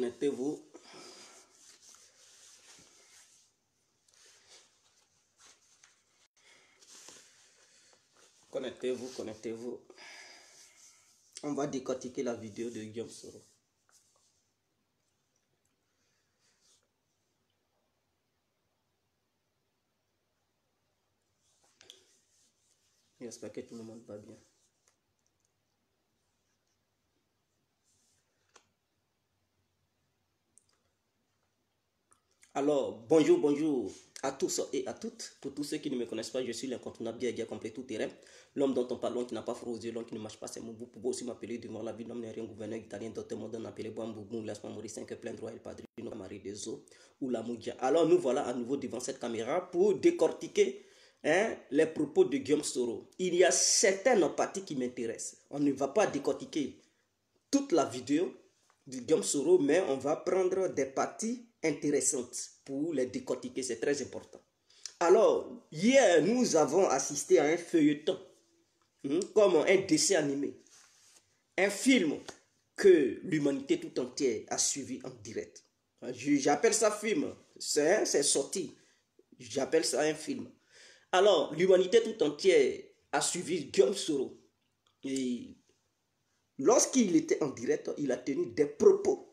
Connectez-vous. Connectez-vous, connectez-vous. On va décortiquer la vidéo de Guillaume Soro. J'espère que tout le monde va bien. Alors, bonjour à tous et à toutes. Pour tous ceux qui ne me connaissent pas, je suis l'incontournable Dia complet tout terrain. L'homme dont on parle, l'homme qui n'a pas froid aux yeux, l'homme qui ne marche pas ses mots. Vous pouvez aussi m'appeler devant la vie, l'homme n'est rien gouverneur italien, d'autres monde appelé Bambougou, laisse-moi mourir 5 plein droit, el padrino, Marie des eaux ou la Moudia. Alors nous voilà à nouveau devant cette caméra pour décortiquer les propos de Guillaume Soro. Il y a certaines parties qui m'intéressent. On ne va pas décortiquer toute la vidéo de Guillaume Soro, mais on va prendre des parties intéressantes pour les décortiquer, c'est très important. Alors, hier, nous avons assisté à un feuilleton, comme un dessin animé, un film que l'humanité tout entière a suivi en direct. J'appelle ça film, c'est sorti, j'appelle ça un film. Alors, l'humanité tout entière a suivi Guillaume Soro. Et lorsqu'il était en direct, il a tenu des propos.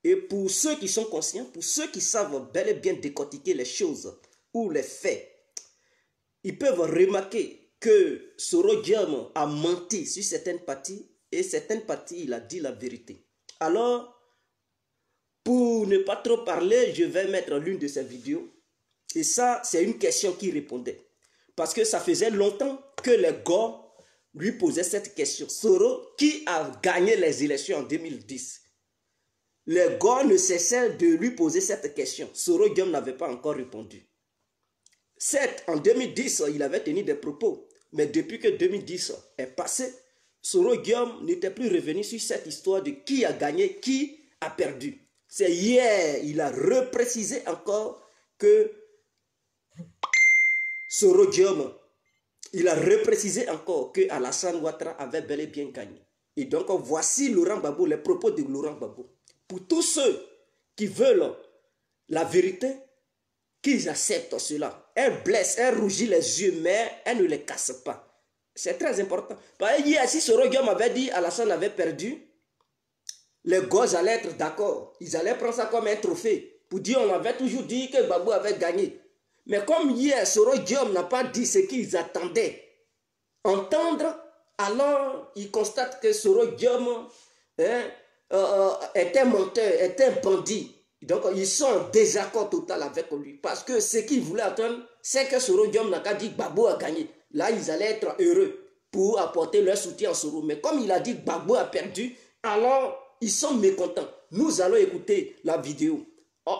Et pour ceux qui sont conscients, pour ceux qui savent bel et bien décortiquer les choses ou les faits, ils peuvent remarquer que Soro Guillaume a menti sur certaines parties et certaines parties, il a dit la vérité. Alors, pour ne pas trop parler, je vais mettre l'une de ces vidéos. Et ça, c'est une question qui répondait. Parce que ça faisait longtemps que les gars lui posaient cette question. Soro, qui a gagné les élections en 2010? Les gars ne cessaient de lui poser cette question. Soro Guillaume n'avait pas encore répondu. Certes, en 2010, il avait tenu des propos. Mais depuis que 2010 est passé, Soro Guillaume n'était plus revenu sur cette histoire de qui a gagné, qui a perdu. C'est hier, il a reprécisé encore que Soro Guillaume, il a reprécisé encore que Alassane Ouattara avait bel et bien gagné. Et donc, voici Laurent Gbagbo, les propos de Laurent Gbagbo. Pour tous ceux qui veulent la vérité, qu'ils acceptent cela. Elle blesse, elle rougit les yeux, mais elle ne les casse pas. C'est très important. Parce que hier, si Soro Guillaume avait dit Alassane avait perdu, les gosses allaient être d'accord. Ils allaient prendre ça comme un trophée. Pour dire, on avait toujours dit que Gbagbo avait gagné. Mais comme hier, Soro Guillaume n'a pas dit ce qu'ils attendaient entendre, alors ils constatent que Soro Guillaume est un menteur, est un bandit. Donc ils sont en désaccord total avec lui. Parce que ce qu'ils voulaient attendre, c'est que Soro Guillaume n'a qu'à dire Gbagbo a gagné. Là, ils allaient être heureux pour apporter leur soutien à Soro. Mais comme il a dit Gbagbo a perdu, alors ils sont mécontents. Nous allons écouter la vidéo.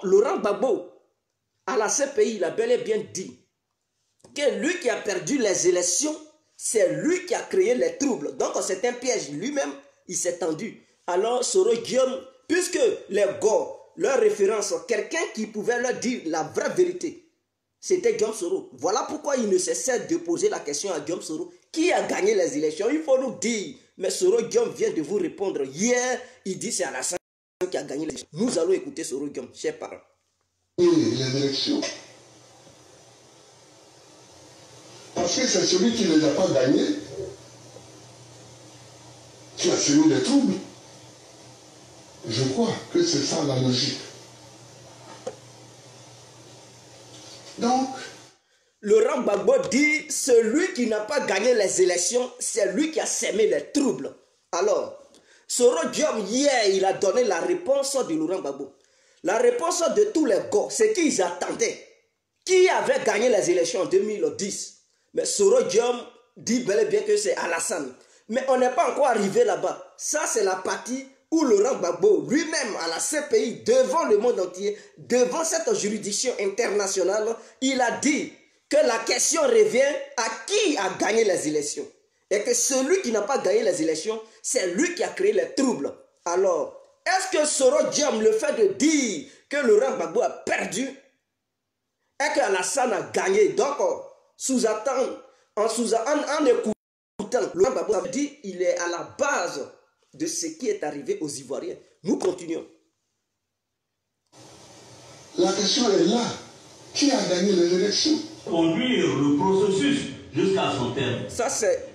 Laurent Gbagbo, à la CPI, il a bel et bien dit que lui qui a perdu les élections, c'est lui qui a créé les troubles. Donc c'est un piège. Lui-même, il s'est tendu. Alors Soro Guillaume, puisque les gars, leur référence, quelqu'un qui pouvait leur dire la vraie vérité, c'était Guillaume Soro. Voilà pourquoi il ne cessait de poser la question à Guillaume Soro. Qui a gagné les élections? Il faut nous dire. Mais Soro Guillaume vient de vous répondre. Hier, il dit c'est Alassane qui a gagné les élections. Nous allons écouter Soro Guillaume, chers parents. Les élections. Parce que c'est celui qui ne les a pas gagnés qui a semé les troubles. Je crois que c'est ça la logique. Donc, Laurent Gbagbo dit celui qui n'a pas gagné les élections, c'est lui qui a semé les troubles. Alors, Soro Guillaume, hier, il a donné la réponse de Laurent Gbagbo. La réponse de tous les gars, c'est qu'ils attendaient. Qui avait gagné les élections en 2010? Mais Soro Guillaume dit bel et bien que c'est Alassane. Mais on n'est pas encore arrivé là-bas. Ça, c'est la partie où Laurent Gbagbo, lui-même à la CPI, devant le monde entier, devant cette juridiction internationale, il a dit que la question revient à qui a gagné les élections. Et que celui qui n'a pas gagné les élections, c'est lui qui a créé les troubles. Alors, est-ce que Soro Guillaume, le fait de dire que Laurent Gbagbo a perdu et que Alassane a gagné, donc en écoutant, Laurent Gbagbo a dit qu'il est à la base de ce qui est arrivé aux Ivoiriens. Nous continuons. La question est là. Qui a gagné les élections? Conduire le processus jusqu'à son terme. Ça, c'est...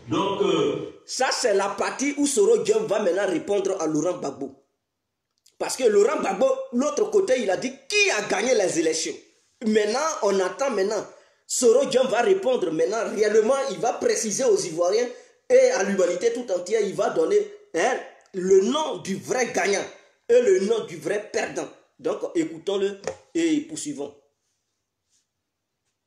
Donc, ça, c'est la partie où Soro Diom va maintenant répondre à Laurent Gbagbo. Parce que Laurent Gbagbo, l'autre côté, il a dit qui a gagné les élections. Maintenant, on attend maintenant. Soro Diom va répondre maintenant. Réellement, il va préciser aux Ivoiriens et à l'humanité tout entière, il va donner le nom du vrai gagnant et le nom du vrai perdant. Donc, écoutons-le et poursuivons.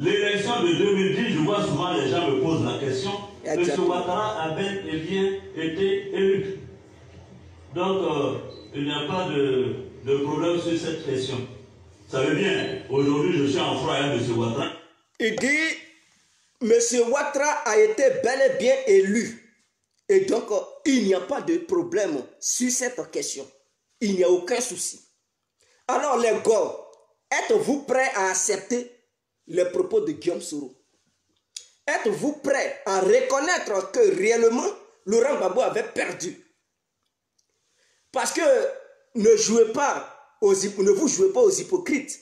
L'élection de 2010, je vois souvent les gens me posent la question. M. Ouattara a bel et bien été élu. Donc, il n'y a pas de problème sur cette question. Ça veut bien, aujourd'hui, je suis en froid avec M. Ouattara. Il dit, M. Ouattara a été bel et bien élu. Et donc, il n'y a pas de problème sur cette question. Il n'y a aucun souci. Alors, les gars, êtes-vous prêts à accepter les propos de Guillaume Soro? Êtes-vous prêts à reconnaître que réellement, Laurent Gbagbo avait perdu? Parce que ne vous jouez pas aux hypocrites.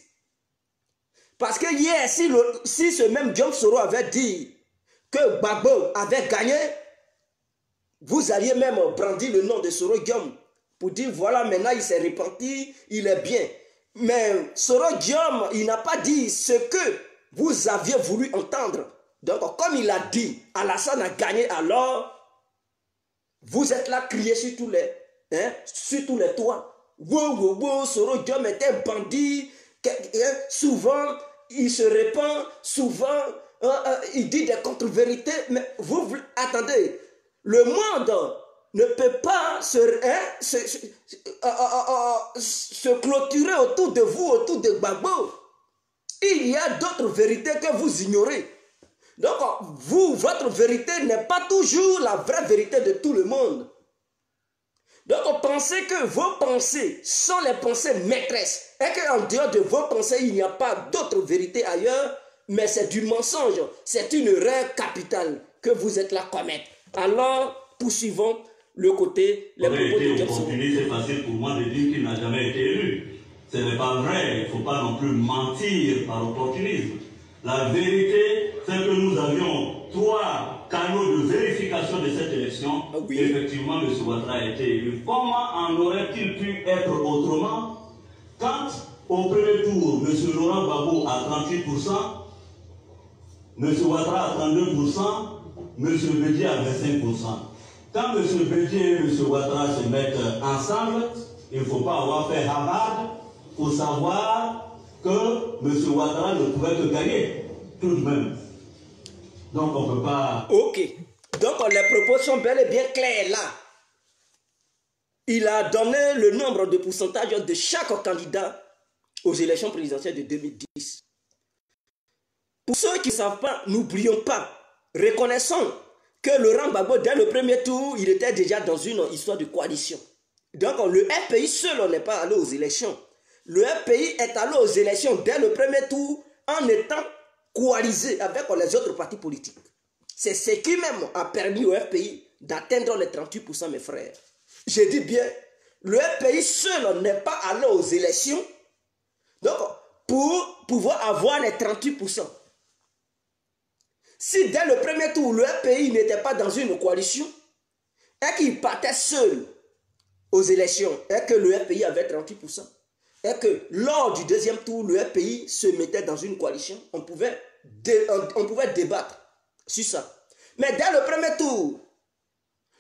Parce que hier, si ce même Guillaume Soro avait dit que Gbagbo avait gagné, vous alliez même brandir le nom de Soro Guillaume pour dire voilà, maintenant il s'est repenti, il est bien. Mais Soro Guillaume, il n'a pas dit ce que vous aviez voulu entendre. Donc, comme il a dit, Alassane a gagné, alors vous êtes là crier sur tous les toits. Wow, Soro Guillaume est un bandit. Souvent, il se répand, souvent, il dit des contre-vérités. Mais vous, attendez, le monde ne peut pas se clôturer autour de vous, autour de Gbagbo. Il y a d'autres vérités que vous ignorez. Donc, votre vérité n'est pas toujours la vraie vérité de tout le monde. Donc, pensez que vos pensées sont les pensées maîtresses. Et qu'en dehors de vos pensées, il n'y a pas d'autre vérité ailleurs, mais c'est du mensonge. C'est une erreur capitale que vous êtes là à commettre. Alors, poursuivons le côté, les propos de Guillaume Soro. C'est facile pour moi de dire qu'il n'a jamais été élu. Ce n'est pas vrai, il ne faut pas non plus mentir par opportunisme. La vérité, c'est que nous avions 3 canaux de vérification de cette élection. Ah oui. Effectivement, M. Ouattara a été élu. Comment en aurait-il pu être autrement quand, au premier tour, M. Laurent Gbagbo a 38%, M. Ouattara a 32%, M. Bédié a 25%. Quand M. Bédié et M. Ouattara se mettent ensemble, il ne faut pas avoir fait Harvard pour savoir que M. Ouattara ne pouvait que gagner, tout de même. Donc on ne peut pas... Ok. Donc les propos sont bel et bien clairs là. Il a donné le nombre de pourcentage de chaque candidat aux élections présidentielles de 2010. Pour ceux qui ne savent pas, n'oublions pas, reconnaissons que Laurent Gbagbo, dès le premier tour, il était déjà dans une histoire de coalition. Donc le RPI seul n'est pas allé aux élections. Le RPI est allé aux élections dès le premier tour en étant coalisé avec les autres partis politiques. C'est ce qui même a permis au RPI d'atteindre les 38%, mes frères. Je dis bien, le RPI seul n'est pas allé aux élections donc, pour pouvoir avoir les 38%. Si dès le premier tour, le RPI n'était pas dans une coalition et qu'il partait seul aux élections et que le RPI avait 38%, et que lors du deuxième tour, le RPI se mettait dans une coalition, on pouvait débattre sur ça. Mais dès le premier tour,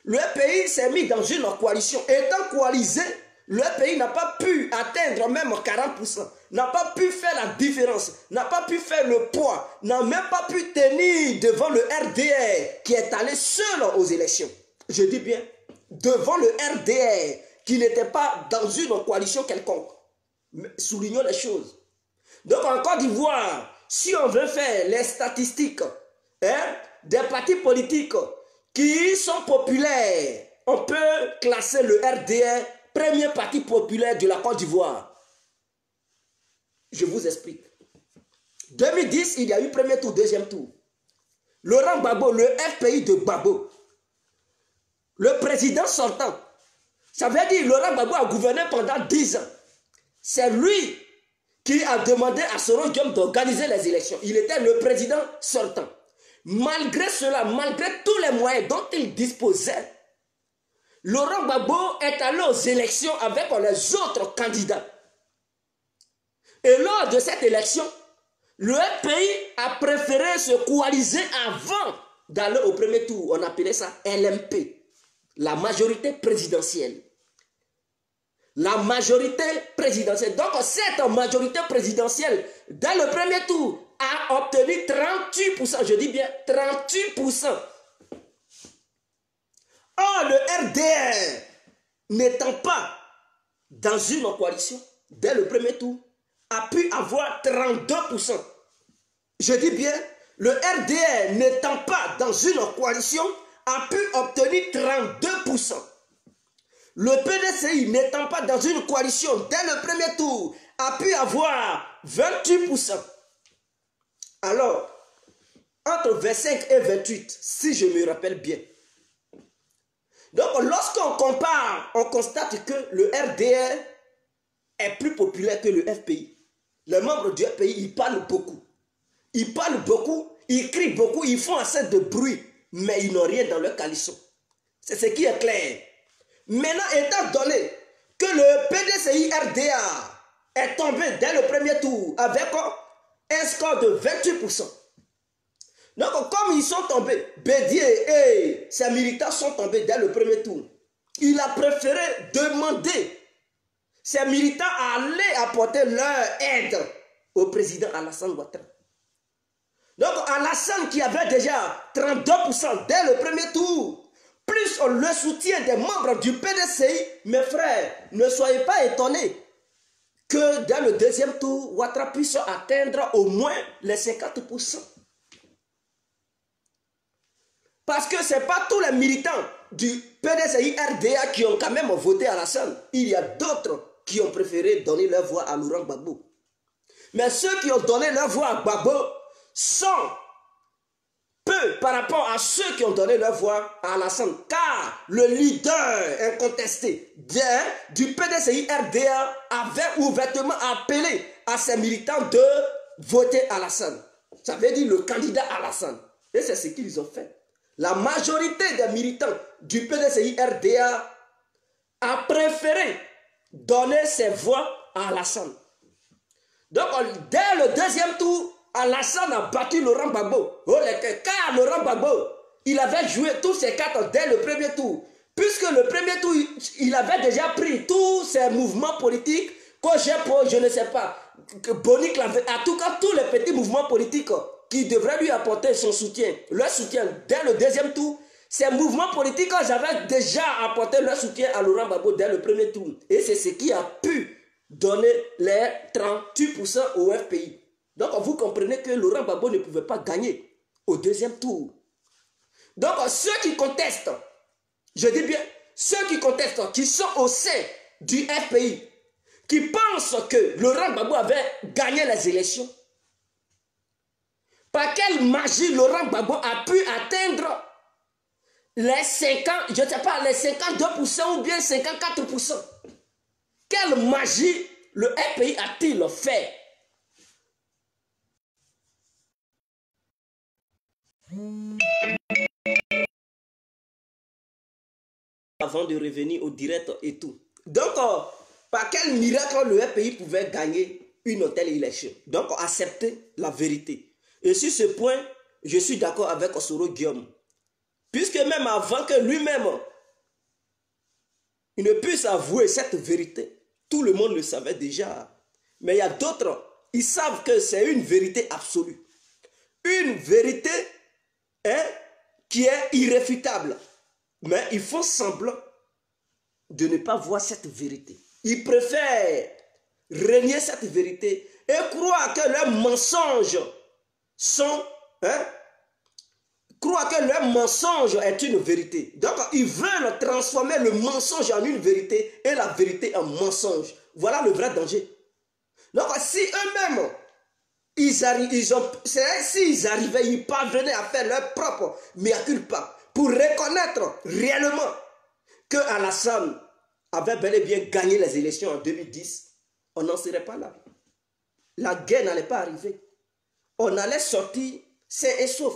le RPI s'est mis dans une coalition. Étant coalisé, le RPI n'a pas pu atteindre même 40%, n'a pas pu faire la différence, n'a pas pu faire le poids, n'a même pas pu tenir devant le RDR qui est allé seul aux élections. Je dis bien, devant le RDR qui n'était pas dans une coalition quelconque. Soulignons les choses. Donc en Côte d'Ivoire, si on veut faire les statistiques des partis politiques qui sont populaires, on peut classer le RDR premier parti populaire de la Côte d'Ivoire. Je vous explique. 2010, il y a eu premier tour, deuxième tour. Laurent Gbagbo, le FPI de Gbagbo, le président sortant, ça veut dire Laurent Gbagbo a gouverné pendant 10 ans. C'est lui qui a demandé à Soro Guillaume d'organiser les élections. Il était le président sortant. Malgré cela, malgré tous les moyens dont il disposait, Laurent Gbagbo est allé aux élections avec les autres candidats. Et lors de cette élection, le FPI a préféré se coaliser avant d'aller au premier tour. On appelait ça LMP, la majorité présidentielle. La majorité présidentielle. Donc cette majorité présidentielle, dans le premier tour, a obtenu 38%. Je dis bien 38%. Or, le RDR, n'étant pas dans une coalition, dès le premier tour, a pu avoir 32%. Je dis bien, le RDR n'étant pas dans une coalition, a pu obtenir 32%. Le PDCI n'étant pas dans une coalition, dès le premier tour, a pu avoir 28%. Alors, entre 25 et 28, si je me rappelle bien. Donc, lorsqu'on compare, on constate que le RDR est plus populaire que le FPI. Les membres du FPI, ils parlent beaucoup. Ils parlent beaucoup, ils crient beaucoup, ils font assez de bruit, mais ils n'ont rien dans leur coalition. C'est ce qui est clair. Maintenant, étant donné que le PDCI-RDA est tombé dès le premier tour avec un score de 28%. Donc, comme ils sont tombés, Bédier et ses militants sont tombés dès le premier tour, il a préféré demander ses militants à aller apporter leur aide au président Alassane Ouattara. Donc, Alassane qui avait déjà 32% dès le premier tour, plus le soutien des membres du PDCI, mes frères, ne soyez pas étonnés que dans le deuxième tour, Ouattara puisse atteindre au moins les 50%. Parce que ce n'est pas tous les militants du PDCI-RDA qui ont quand même voté Alassane. Il y a d'autres qui ont préféré donner leur voix à Laurent Gbagbo. Mais ceux qui ont donné leur voix à Gbagbo sont peu par rapport à ceux qui ont donné leur voix à Alassane. Car le leader incontesté du PDCI-RDA avait ouvertement appelé à ses militants de voter Alassane. Ça veut dire le candidat Alassane. Et c'est ce qu'ils ont fait. La majorité des militants du PDCI-RDA a préféré donner ses voix à Alassane. Donc, dès le deuxième tour, Alassane a battu Laurent Gbagbo. Car Laurent Gbagbo, il avait joué tous ses cartes dès le premier tour. Puisque le premier tour, il avait déjà pris tous ses mouvements politiques, Cogepo, je ne sais pas, Bonic, en tout cas tous les petits mouvements politiques qui devraient lui apporter son soutien, leur soutien dès le deuxième tour. Ces mouvements politiques avaient déjà apporté leur soutien à Laurent Gbagbo dès le premier tour. Et c'est ce qui a pu donner les 38% au FPI. Donc vous comprenez que Laurent Gbagbo ne pouvait pas gagner au deuxième tour. Donc ceux qui contestent, je dis bien, ceux qui contestent, qui sont au sein du FPI, qui pensent que Laurent Gbagbo avait gagné les élections, par quelle magie Laurent Gbagbo a pu atteindre les 50, je ne sais pas, les 52% ou bien 54%? Quelle magie le FPI a-t-il fait? Avant de revenir au direct et tout. Donc, par quel miracle le FPI pouvait gagner une telle élection? Donc, accepter la vérité. Et sur ce point, je suis d'accord avec Soro Guillaume. Puisque même avant que lui-même il ne puisse avouer cette vérité, tout le monde le savait déjà. Mais il y a d'autres, ils savent que c'est une vérité absolue. Une vérité qui est irréfutable. Mais ils font semblant de ne pas voir cette vérité. Ils préfèrent renier cette vérité et croire que leurs mensonges sont... croient que leur mensonge est une vérité. Donc, ils veulent transformer le mensonge en une vérité et la vérité en mensonge. Voilà le vrai danger. Donc, si eux-mêmes, s'ils arrivaient, ils parvenaient à faire leur propre mea culpa pour reconnaître réellement que Alassane avait bel et bien gagné les élections en 2010, on n'en serait pas là. La guerre n'allait pas arriver. On allait sortir sain et sauf.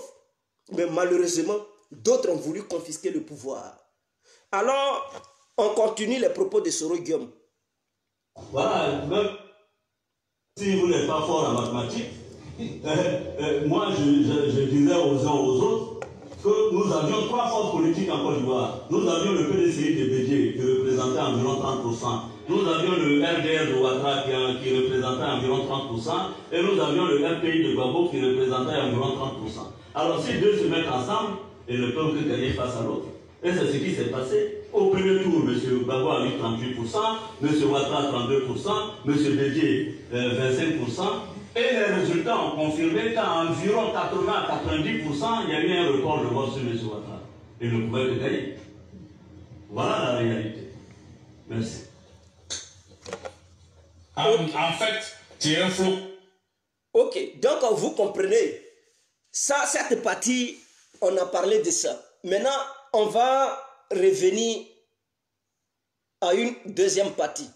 Mais malheureusement, d'autres ont voulu confisquer le pouvoir. Alors, on continue les propos de Soro Guillaume. Voilà, même si vous n'êtes pas fort en mathématiques, moi je disais aux uns aux autres que nous avions 3 forces politiques en Côte d'Ivoire. Nous avions le PDCI de Bédié qui représentait environ 30%. Nous avions le RDR de Ouattara qui représentait environ 30%. Et nous avions le RPI de Gbagbo qui représentait environ 30%. Alors si deux se mettent ensemble, ils ne peuvent que gagner face à l'autre. Et c'est ce qui s'est passé. Au premier tour, M. Gbagbo a eu 38%, M. Ouattara 32%, M. Bédié 25%. Et les résultats ont confirmé qu'à environ 80 à 90%, il y a eu un record de vote sur M. Ouattara. Il ne pouvait que gagner. Voilà la réalité. Merci. En fait, tu es un flou. Ok, donc vous comprenez. Ça, cette partie, on a parlé de ça. Maintenant, on va revenir à une deuxième partie.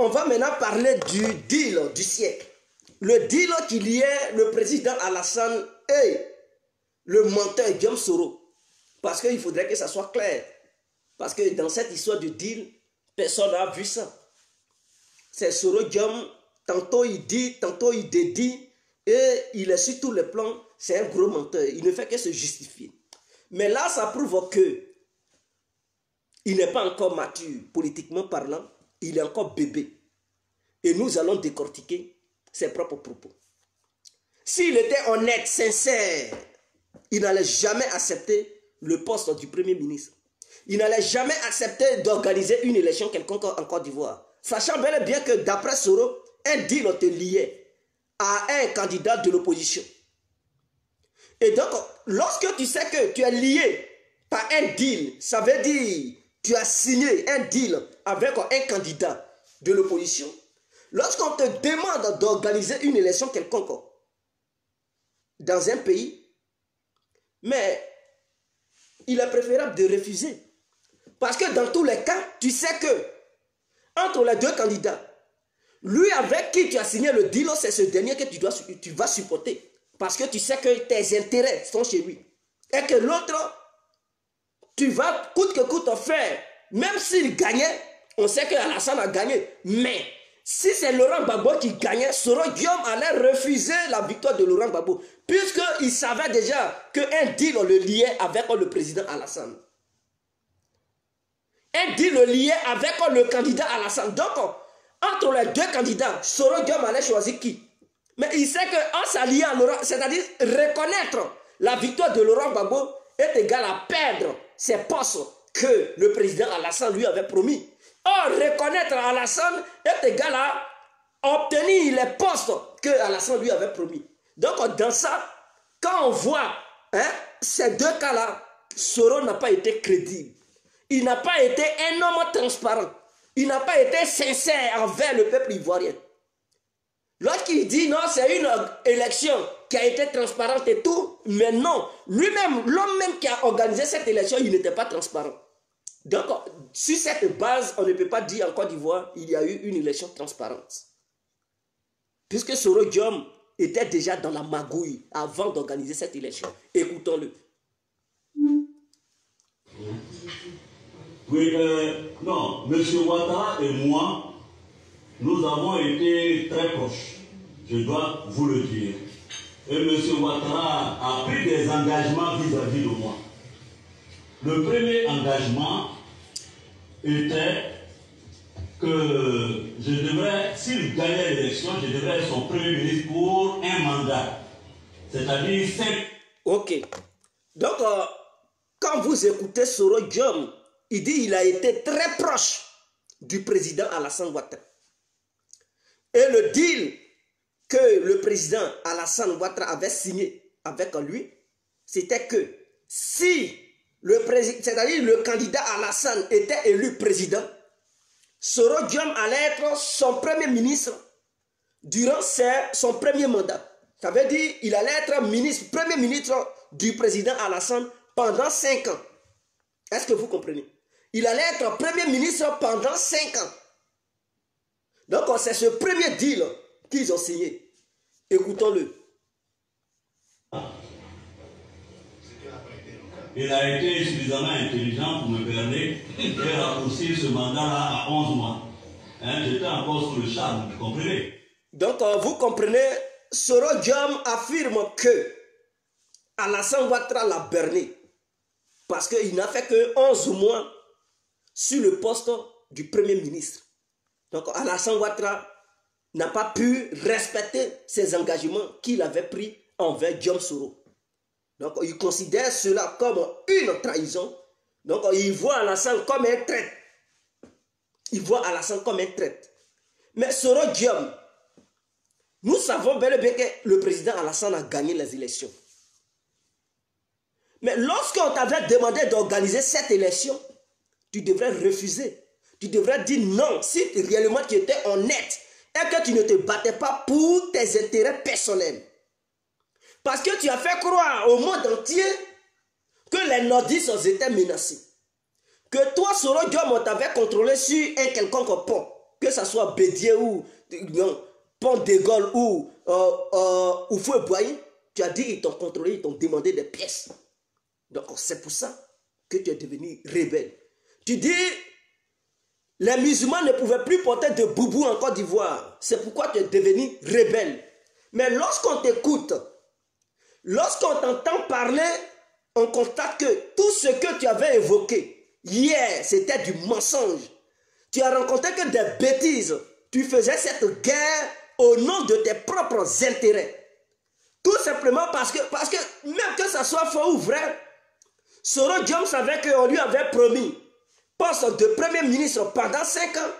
On va maintenant parler du deal du siècle. Le deal qui liait le président Alassane et le menteur Guillaume Soro. Parce qu'il faudrait que ça soit clair. Parce que dans cette histoire de deal, personne n'a vu ça. C'est Soro Guillaume, tantôt il dit, tantôt il dédie, et il est sur tous les plans, c'est un gros menteur. Il ne fait que se justifier. Mais là, ça prouve que il n'est pas encore mature, politiquement parlant. Il est encore bébé. Et nous allons décortiquer ses propres propos. S'il était honnête, sincère, il n'allait jamais accepter le poste du Premier ministre. Il n'allait jamais accepter d'organiser une élection quelconque en Côte d'Ivoire. Sachant bel et bien que d'après Soro, un deal te liait à un candidat de l'opposition. Et donc, lorsque tu sais que tu es lié par un deal, ça veut dire tu as signé un deal avec un candidat de l'opposition. Lorsqu'on te demande d'organiser une élection quelconque dans un pays, mais il est préférable de refuser. Parce que dans tous les cas, tu sais que entre les deux candidats, lui avec qui tu as signé le deal, c'est ce dernier que tu vas supporter. Parce que tu sais que tes intérêts sont chez lui. Et que l'autre, tu vas coûte que coûte faire. Même s'il gagnait, on sait que Alassane a gagné. Mais si c'est Laurent Gbagbo qui gagnait, Soro Guillaume allait refuser la victoire de Laurent Gbagbo. Puisqu'il savait déjà qu'un deal le liait avec le président Alassane. Un deal le liait avec le candidat Alassane. Donc, entre les deux candidats, Soro Guillaume allait choisir qui? Mais il sait qu'en s'alliant à Laurent, c'est-à-dire reconnaître la victoire de Laurent Gbagbo est égal à perdre ses postes que le président Alassane lui avait promis. Or, reconnaître Alassane est égal à obtenir les postes que Alassane lui avait promis. Donc, dans ça, quand on voit ces deux cas-là, Soro n'a pas été crédible. Il n'a pas été un homme transparent. Il n'a pas été sincère envers le peuple ivoirien. Lorsqu'il dit non, c'est une élection qui a été transparente et tout, mais non, lui-même, l'homme même qui a organisé cette élection, il n'était pas transparent. Donc, sur cette base, on ne peut pas dire en Côte d'Ivoire, il y a eu une élection transparente. Puisque Soro Guillaume était déjà dans la magouille avant d'organiser cette élection. Écoutons-le. Oui, non, M. Ouattara et moi, nous avons été très proches, je dois vous le dire. Et M. Ouattara a pris des engagements vis-à-vis de moi. Le premier engagement était que je devrais, s'il gagnait l'élection, je devrais être son Premier ministre pour un mandat. C'est-à-dire 5. Ok. Donc, quand vous écoutez Soro Guillaume, il dit qu'il a été très proche du président Alassane Ouattara. Et le deal que le président Alassane Ouattara avait signé avec lui, c'était que si le président, c'est-à-dire le candidat Alassane était élu président, Soro Guillaume allait être son premier ministre durant son premier mandat. Ça veut dire qu'il allait être premier ministre du président Alassane pendant 5 ans. Est-ce que vous comprenez? Il allait être Premier ministre pendant 5 ans. Donc c'est ce premier deal qu'ils ont signé. Écoutons-le. Il a été suffisamment intelligent pour me permettre de raccourcir ce mandat-là à 11 mois. Hein, j'étais encore sous le charme, vous comprenez? Donc vous comprenez, Soro Diom affirme que Alassane Ouattara l'a berné parce qu'il n'a fait que 11 mois sur le poste du Premier ministre. Donc Alassane Ouattara n'a pas pu respecter ses engagements qu'il avait pris envers Diom Soro. Donc il considère cela comme une trahison. Donc il voit Alassane comme un traître. Il voit Alassane comme un traître. Mais Soro Diom, nous savons bel et bien que le président Alassane a gagné les élections. Mais lorsqu'on t'avait demandé d'organiser cette élection, tu devrais refuser. Tu devrais dire non si réellement tu étais honnête et que tu ne te battais pas pour tes intérêts personnels. Parce que tu as fait croire au monde entier que les nordistes étaient menacés. Que toi, Soro Diom, on t'avait contrôlé sur un quelconque pont. Que ce soit Bédié ou Pont de Gaulle ou Fouet-Boigny. Tu as dit ils t'ont contrôlé, ils t'ont demandé des pièces. Donc c'est pour ça que tu es devenu rebelle. Tu dis, les musulmans ne pouvaient plus porter de boubou en Côte d'Ivoire. C'est pourquoi tu es devenu rebelle. Mais lorsqu'on t'écoute, lorsqu'on t'entend parler, on constate que tout ce que tu avais évoqué hier, c'était du mensonge. Tu as rencontré que des bêtises. Tu faisais cette guerre au nom de tes propres intérêts. Tout simplement parce que même que ça soit faux ou vrai, Soro Diom savait qu'on lui avait promis poste de Premier ministre pendant 5 ans.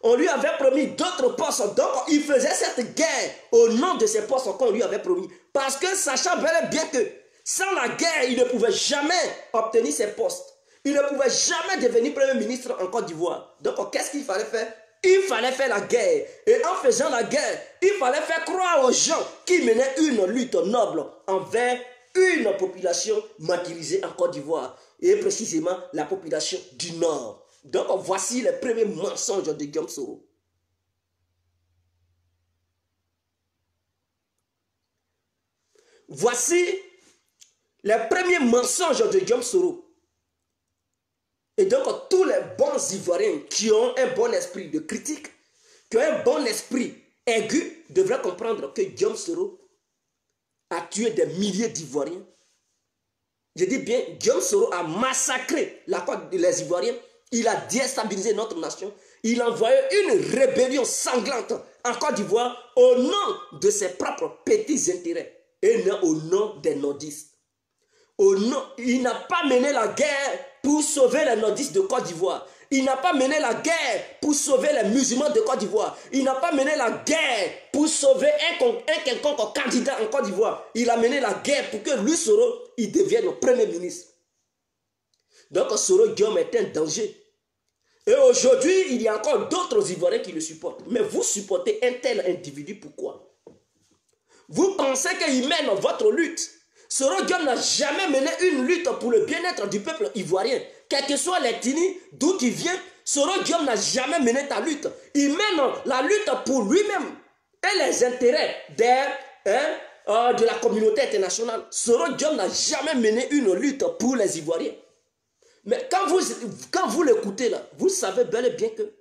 On lui avait promis d'autres postes. Donc, il faisait cette guerre au nom de ces postes qu'on lui avait promis. Parce que sachant bel et bien que sans la guerre, il ne pouvait jamais obtenir ces postes. Il ne pouvait jamais devenir Premier ministre en Côte d'Ivoire. Donc, qu'est-ce qu'il fallait faire? Il fallait faire la guerre. Et en faisant la guerre, il fallait faire croire aux gens qui menaient une lutte noble envers une population martyrisée en Côte d'Ivoire. Et précisément la population du Nord. Donc voici les premiers mensonges de Diom Soro. Voici les premiers mensonges de Diom Soro. Et donc tous les bons Ivoiriens qui ont un bon esprit de critique, qui ont un bon esprit aigu, devraient comprendre que Diom Soro a tué des milliers d'Ivoiriens. Je dis bien, Diom Soro a massacré les Ivoiriens. Il a déstabilisé notre nation. Il a envoyé une rébellion sanglante en Côte d'Ivoire au nom de ses propres petits intérêts et non au nom des nordistes. Il n'a pas mené la guerre pour sauver les nordistes de Côte d'Ivoire. Il n'a pas mené la guerre pour sauver les musulmans de Côte d'Ivoire. Il n'a pas mené la guerre pour sauver un quelconque candidat en Côte d'Ivoire. Il a mené la guerre pour que lui, Soro, il devienne le Premier ministre. Donc Soro Diom est un danger. Et aujourd'hui, il y a encore d'autres Ivoiriens qui le supportent. Mais vous supportez un tel individu, pourquoi? Vous pensez qu'il mène votre lutte. Soro Diom n'a jamais mené une lutte pour le bien-être du peuple ivoirien. Quel que soit l'ethnie, d'où il vient, Soro Diom n'a jamais mené ta lutte. Il mène la lutte pour lui-même et les intérêts de la communauté internationale. Soro Diom n'a jamais mené une lutte pour les Ivoiriens. Mais quand vous l'écoutez là, vous savez bel et bien que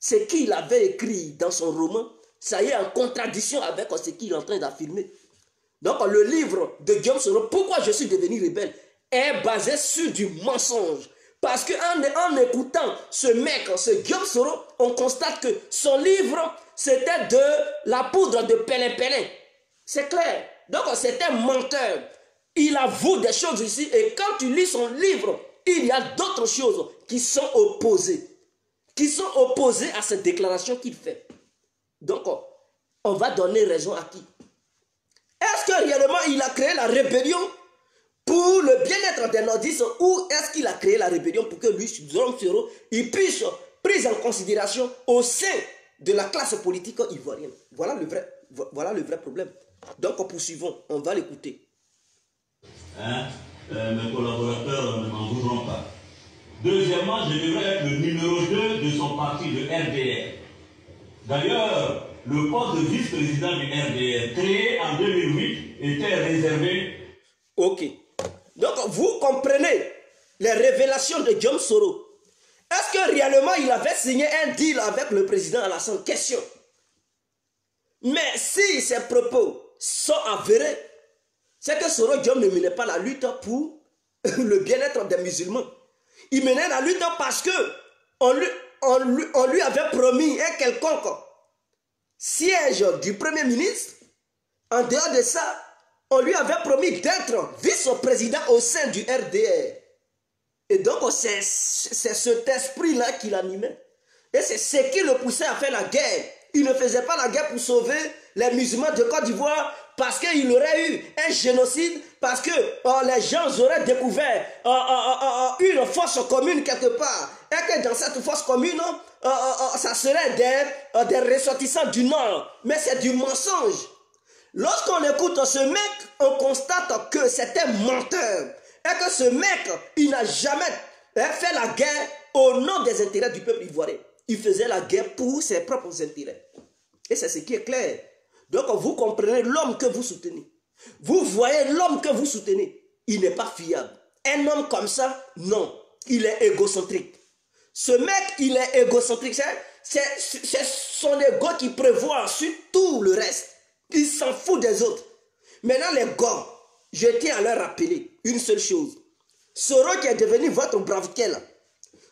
ce qu'il avait écrit dans son roman, ça y est en contradiction avec ce qu'il est en train d'affirmer. Donc le livre de Diom Soro, pourquoi je suis devenu rebelle, est basé sur du mensonge. Parce qu'en écoutant ce mec, ce Diom Soro, on constate que son livre, c'était de la poudre de pélin-pélin. C'est clair. Donc c'est un menteur. Il avoue des choses ici et quand tu lis son livre, il y a d'autres choses qui sont opposées. Qui sont opposées à cette déclaration qu'il fait. Donc on va donner raison à qui? Est-ce que réellement il a créé la rébellion pour le bien-être des nordistes ou est-ce qu'il a créé la rébellion pour que lui, Diom Soro, il puisse prise en considération au sein de la classe politique ivoirienne? Voilà le vrai problème. Donc poursuivons, on va l'écouter. Mes collaborateurs ne m'en voudront pas. Deuxièmement, je devrais être le numéro 2 de son parti, le RDR. D'ailleurs, le poste de vice-président du RDR, créé en 2008, était réservé. Ok. Donc, vous comprenez les révélations de Guillaume Soro. Est-ce que réellement il avait signé un deal avec le président Alassane? Question. Mais si ces propos sont avérés, c'est que Soro Guillaume ne menait pas la lutte pour le bien-être des musulmans. Il menait la lutte parce que on lui avait promis un quelconque siège du Premier ministre. En dehors de ça, on lui avait promis d'être vice-président au sein du RDR. Et donc, c'est cet esprit-là qui l'animait. Et c'est ce qui le poussait à faire la guerre. Il ne faisait pas la guerre pour sauver les musulmans de Côte d'Ivoire parce qu'il aurait eu un génocide, parce que les gens auraient découvert une force commune quelque part. Et que dans cette force commune, ça serait des ressortissants du Nord. Mais c'est du mensonge. Lorsqu'on écoute ce mec, on constate que c'est un menteur. Et que ce mec, il n'a jamais fait la guerre au nom des intérêts du peuple ivoirien. Il faisait la guerre pour ses propres intérêts. Et c'est ce qui est clair. Donc vous comprenez l'homme que vous soutenez. Vous voyez l'homme que vous soutenez. Il n'est pas fiable. Un homme comme ça, non. Il est égocentrique. Ce mec, il est égocentrique. C'est son ego qui prévoit sur tout le reste. Il s'en fout des autres. Maintenant les gars, je tiens à leur rappeler une seule chose. Soro qui est devenu votre braviquel.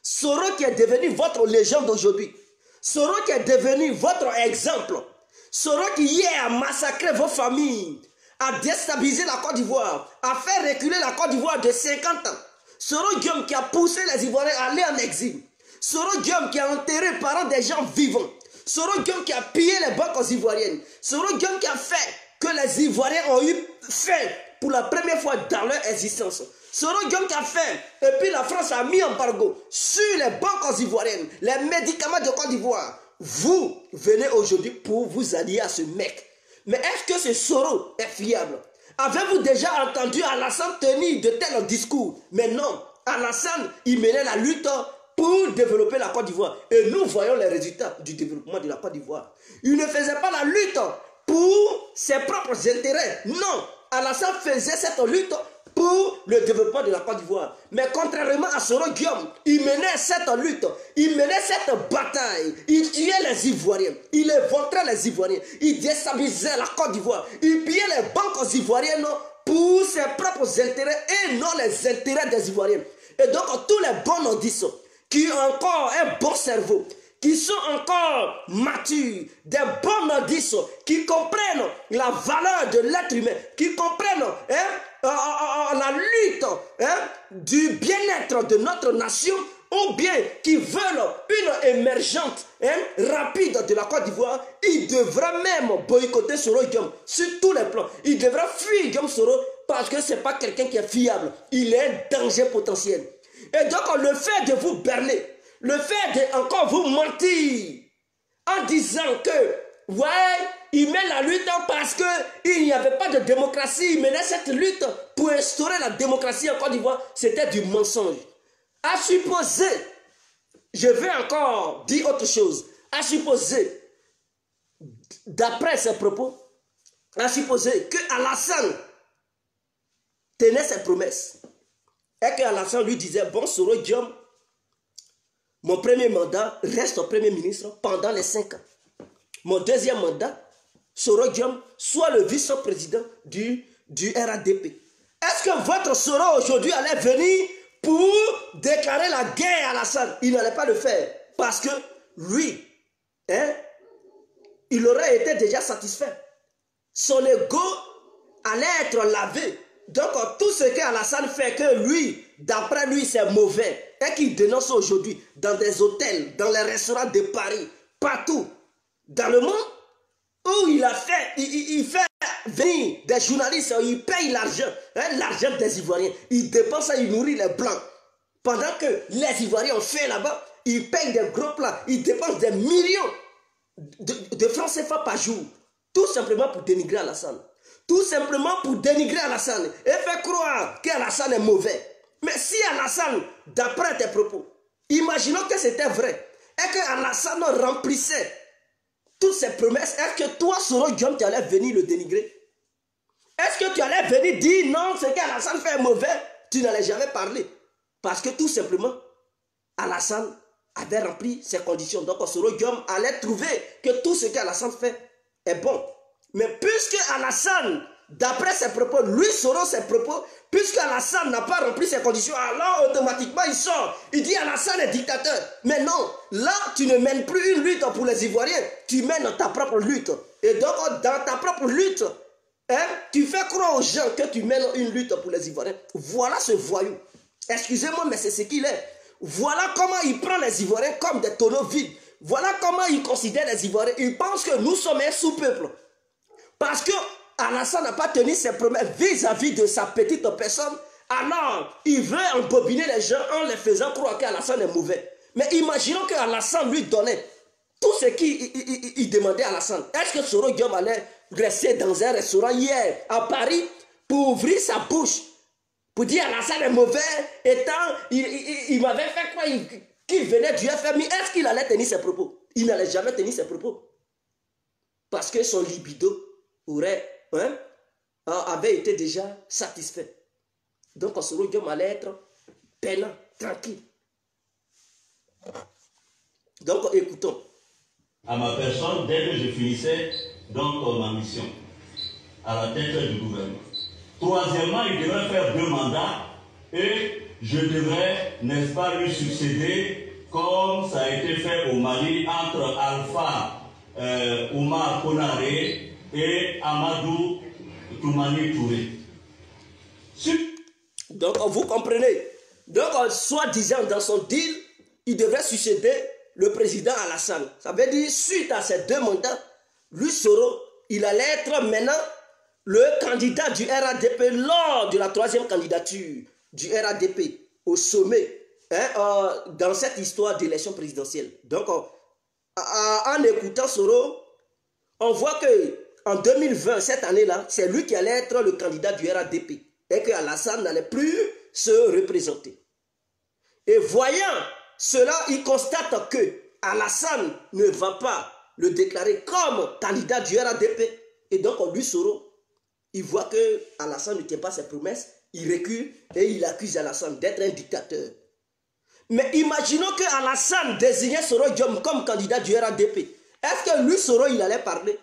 Soro qui est devenu votre légende aujourd'hui. Soro qui est devenu votre exemple. Soro qui hier a massacré vos familles, a déstabilisé la Côte d'Ivoire, a fait reculer la Côte d'Ivoire de 50 ans. Soro Guillaume qui a poussé les Ivoiriens à aller en exil. Soro Guillaume qui a enterré les parents des gens vivants. Soro Guillaume qui a pillé les banques ivoiriennes. Soro Guillaume qui a fait que les Ivoiriens ont eu faim pour la première fois dans leur existence. Soro Guillaume qui a fait, et puis la France a mis embargo sur les banques ivoiriennes, les médicaments de Côte d'Ivoire. Vous venez aujourd'hui pour vous allier à ce mec. Mais est-ce que ce Soro est fiable? Avez-vous déjà entendu Alassane tenir de tels discours? Mais non, Alassane, il menait la lutte pour développer la Côte d'Ivoire. Et nous voyons les résultats du développement de la Côte d'Ivoire. Il ne faisait pas la lutte pour ses propres intérêts. Non, Alassane faisait cette lutte pour le développement de la Côte d'Ivoire. Mais contrairement à Soro Guillaume, il menait cette lutte, il menait cette bataille, il tuait les Ivoiriens, il éventrait les Ivoiriens, il déstabilisait la Côte d'Ivoire, il pillait les banques ivoiriennes pour ses propres intérêts et non les intérêts des Ivoiriens. Et donc tous les bons nordistes qui ont encore un bon cerveau, qui sont encore matures, des bons nordistes qui comprennent la valeur de l'être humain, qui comprennent la lutte du bien-être de notre nation, ou bien qui veulent une émergente rapide de la Côte d'Ivoire, ils devraient même boycotter Soro Guillaume sur tous les plans. Ils devraient fuir Guillaume Soro parce que ce n'est pas quelqu'un qui est fiable. Il est un danger potentiel. Et donc le fait de vous berner, le fait de encore vous mentir en disant que ouais, il met la lutte parce qu'il n'y avait pas de démocratie, il menait cette lutte pour instaurer la démocratie en Côte d'Ivoire, c'était du mensonge. À supposer, je vais encore dire autre chose, à supposer, d'après ses propos, à supposer que Alassane tenait ses promesses et que Alassane lui disait, bon Soro Guillaume, mon premier mandat reste Premier ministre pendant les 5 ans. Mon deuxième mandat, Soro Guillaume soit le vice-président du RADP. Est-ce que votre Soro aujourd'hui allait venir pour déclarer la guerre à Alassane? Il n'allait pas le faire parce que lui, il aurait été déjà satisfait. Son ego allait être lavé. Donc tout ce qu'Alassane fait, que lui, d'après lui, c'est mauvais, et qu'il dénonce aujourd'hui dans des hôtels, dans les restaurants de Paris, partout dans le monde, où il a fait, il fait venir des journalistes, il paye l'argent, l'argent des Ivoiriens, il dépense ça, il nourrit les Blancs. Pendant que les Ivoiriens ont fait là-bas, ils payent des gros plats, ils dépensent des millions de francs CFA par jour, tout simplement pour dénigrer Alassane. Tout simplement pour dénigrer Alassane et faire croire qu'Alassane est mauvais. Mais si Alassane, d'après tes propos, imaginons que c'était vrai, et que Alassane remplissait toutes ces promesses, est-ce que toi, Soro Guillaume, tu allais venir le dénigrer? Est-ce que tu allais venir dire non, ce qu'Alassane fait est mauvais? Tu n'allais jamais parler. Parce que tout simplement, Alassane avait rempli ses conditions. Donc Soro Guillaume allait trouver que tout ce qu'Alassane fait est bon. Mais puisque Alassane, d'après ses propos, lui Soro ses propos, puisque Alassane n'a pas rempli ses conditions, alors automatiquement il sort. Il dit Alassane est dictateur. Mais non, là tu ne mènes plus une lutte pour les Ivoiriens, tu mènes ta propre lutte. Et donc dans ta propre lutte, tu fais croire aux gens que tu mènes une lutte pour les Ivoiriens. Voilà ce voyou. Excusez-moi, mais c'est ce qu'il est. Voilà comment il prend les Ivoiriens comme des tonneaux vides. Voilà comment il considère les Ivoiriens. Il pense que nous sommes un sous-peuple. Parce que Alassane n'a pas tenu ses promesses vis-à-vis de sa petite personne. Alors, il veut embobiner les gens en les faisant croire qu'Alassane est mauvais. Mais imaginons qu'Alassane lui donnait tout ce qu'il demandait à Alassane. Est-ce que Soro Guillaume allait rester dans un restaurant hier à Paris pour ouvrir sa bouche pour dire Alassane est mauvais, étant il m'avait fait croire qu'il venait du FMI? Est-ce qu'il allait tenir ses propos? Il n'allait jamais tenir ses propos. Parce que son libido avait été déjà satisfait. Donc Soro Guillaume allait être peinant, tranquille. Donc écoutons. À ma personne, dès que je finissais donc ma mission à la tête du gouvernement. Troisièmement, il devrait faire 2 mandats et je devrais, n'est-ce pas, lui succéder comme ça a été fait au Mali entre Alpha Oumar Konaré et Amadou Toumani Touré. Donc vous comprenez. Donc soi-disant dans son deal, il devrait succéder le président Alassane. Ça veut dire suite à ces 2 mandats, lui Soro, il allait être maintenant le candidat du RADP lors de la 3e candidature du RADP au sommet dans cette histoire d'élection présidentielle. Donc, en écoutant Soro, on voit que en 2020, cette année-là, c'est lui qui allait être le candidat du RADP et que Alassane n'allait plus se représenter. Et voyant cela, il constate que Alassane ne va pas le déclarer comme candidat du RADP. Et donc, lui, Soro, il voit que Alassane ne tient pas ses promesses, il recule et il accuse Alassane d'être un dictateur. Mais imaginons que Alassane désignait Soro Guillaume comme candidat du RADP. Est-ce que lui, Soro, il allait parler?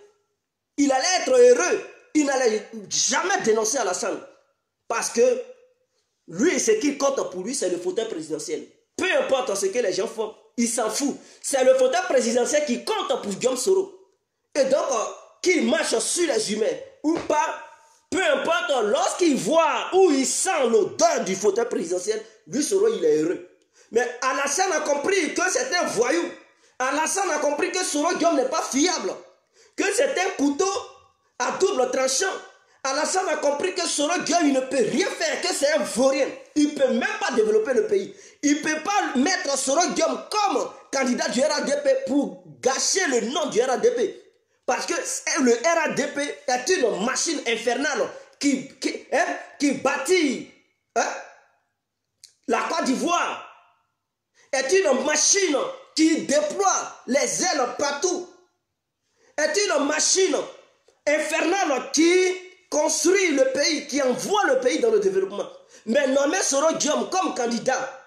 Il allait être heureux. Il n'allait jamais dénoncer Alassane. Parce que lui, ce qui compte pour lui, c'est le fauteuil présidentiel. Peu importe ce que les gens font, il s'en fout. C'est le fauteuil présidentiel qui compte pour Guillaume Soro. Et donc, qu'il marche sur les humains ou pas, peu importe, lorsqu'il voit ou il sent l'odeur du fauteuil présidentiel, lui, Soro, il est heureux. Mais Alassane a compris que c'est un voyou. Alassane a compris que Soro Guillaume n'est pas fiable. Que c'est un couteau à double tranchant. Alassane a compris que Soro Guillaume, il ne peut rien faire, que c'est un vaurien. Il ne peut même pas développer le pays. Il ne peut pas mettre Soro Guillaume comme candidat du RADP pour gâcher le nom du RADP. Parce que le RADP est une machine infernale qui bâtit la Côte d'Ivoire. Est une machine qui déploie les ailes partout. Est une machine infernale qui construit le pays, qui envoie le pays dans le développement. Mais nommer Soro Guillaume comme candidat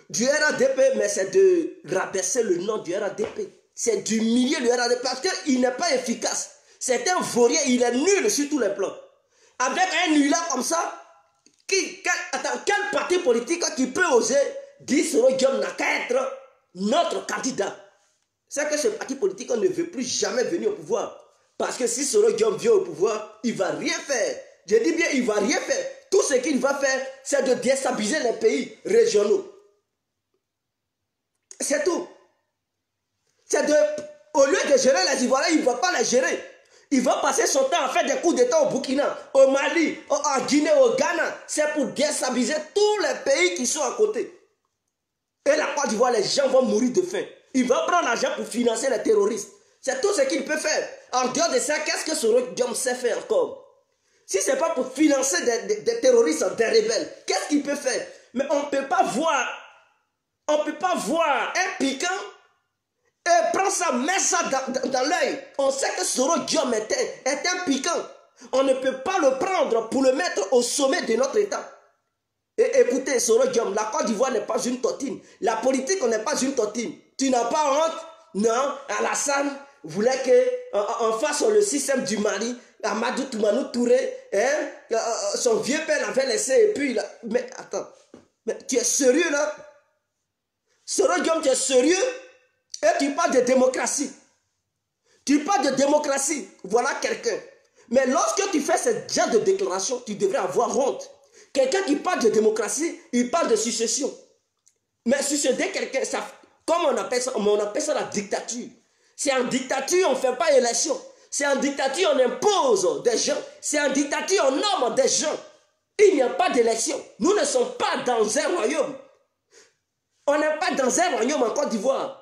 du RADP, mais c'est de rabaisser le nom du RADP. C'est d'humilier le RADP parce qu'il n'est pas efficace. C'est un vaurien, il est nul sur tous les plans. Avec un nulard comme ça, quel parti politique qui peut oser dire Soro Guillaume n'a qu'à être notre candidat? C'est que ce parti politique ne veut plus jamais venir au pouvoir. Parce que si Soro Guillaume vient au pouvoir, il ne va rien faire. Je dis bien, il ne va rien faire. Tout ce qu'il va faire, c'est de déstabiliser les pays régionaux. C'est tout. Au lieu de gérer les Ivoiriens, il ne va pas les gérer. Il va passer son temps à faire des coups d'État au Burkina, au Mali, en Guinée, au Ghana. C'est pour déstabiliser tous les pays qui sont à côté. Et la Côte d'Ivoire, les gens vont mourir de faim. Il va prendre l'argent pour financer les terroristes. C'est tout ce qu'il peut faire. En dehors de ça, qu'est-ce que Soro Guillaume sait faire encore? Si ce n'est pas pour financer des terroristes, des rebelles, qu'est-ce qu'il peut faire? Mais on ne peut pas voir un piquant et prendre ça, mettre ça dans l'œil. On sait que Soro Diom est un piquant. On ne peut pas le prendre pour le mettre au sommet de notre État. Et écoutez, Soro Diom, la Côte d'Ivoire n'est pas une tontine. La politique n'est pas une tontine. Tu n'as pas honte? Non, Alassane voulait qu'on fasse le système du Mali. Amadou Toumanou Touré, son vieux père l'avait laissé et puis... Mais attends, mais tu es sérieux là? Soro Diom, tu es sérieux? Et tu parles de démocratie. Tu parles de démocratie. Voilà quelqu'un. Mais lorsque tu fais ce genre de déclaration, tu devrais avoir honte. Quelqu'un qui parle de démocratie, il parle de succession. Mais succéder quelqu'un, comme on appelle ça la dictature. C'est en dictature, on ne fait pas élection. C'est en dictature, on impose des gens. C'est en dictature, on nomme des gens. Il n'y a pas d'élection. Nous ne sommes pas dans un royaume. On n'est pas dans un royaume en Côte d'Ivoire.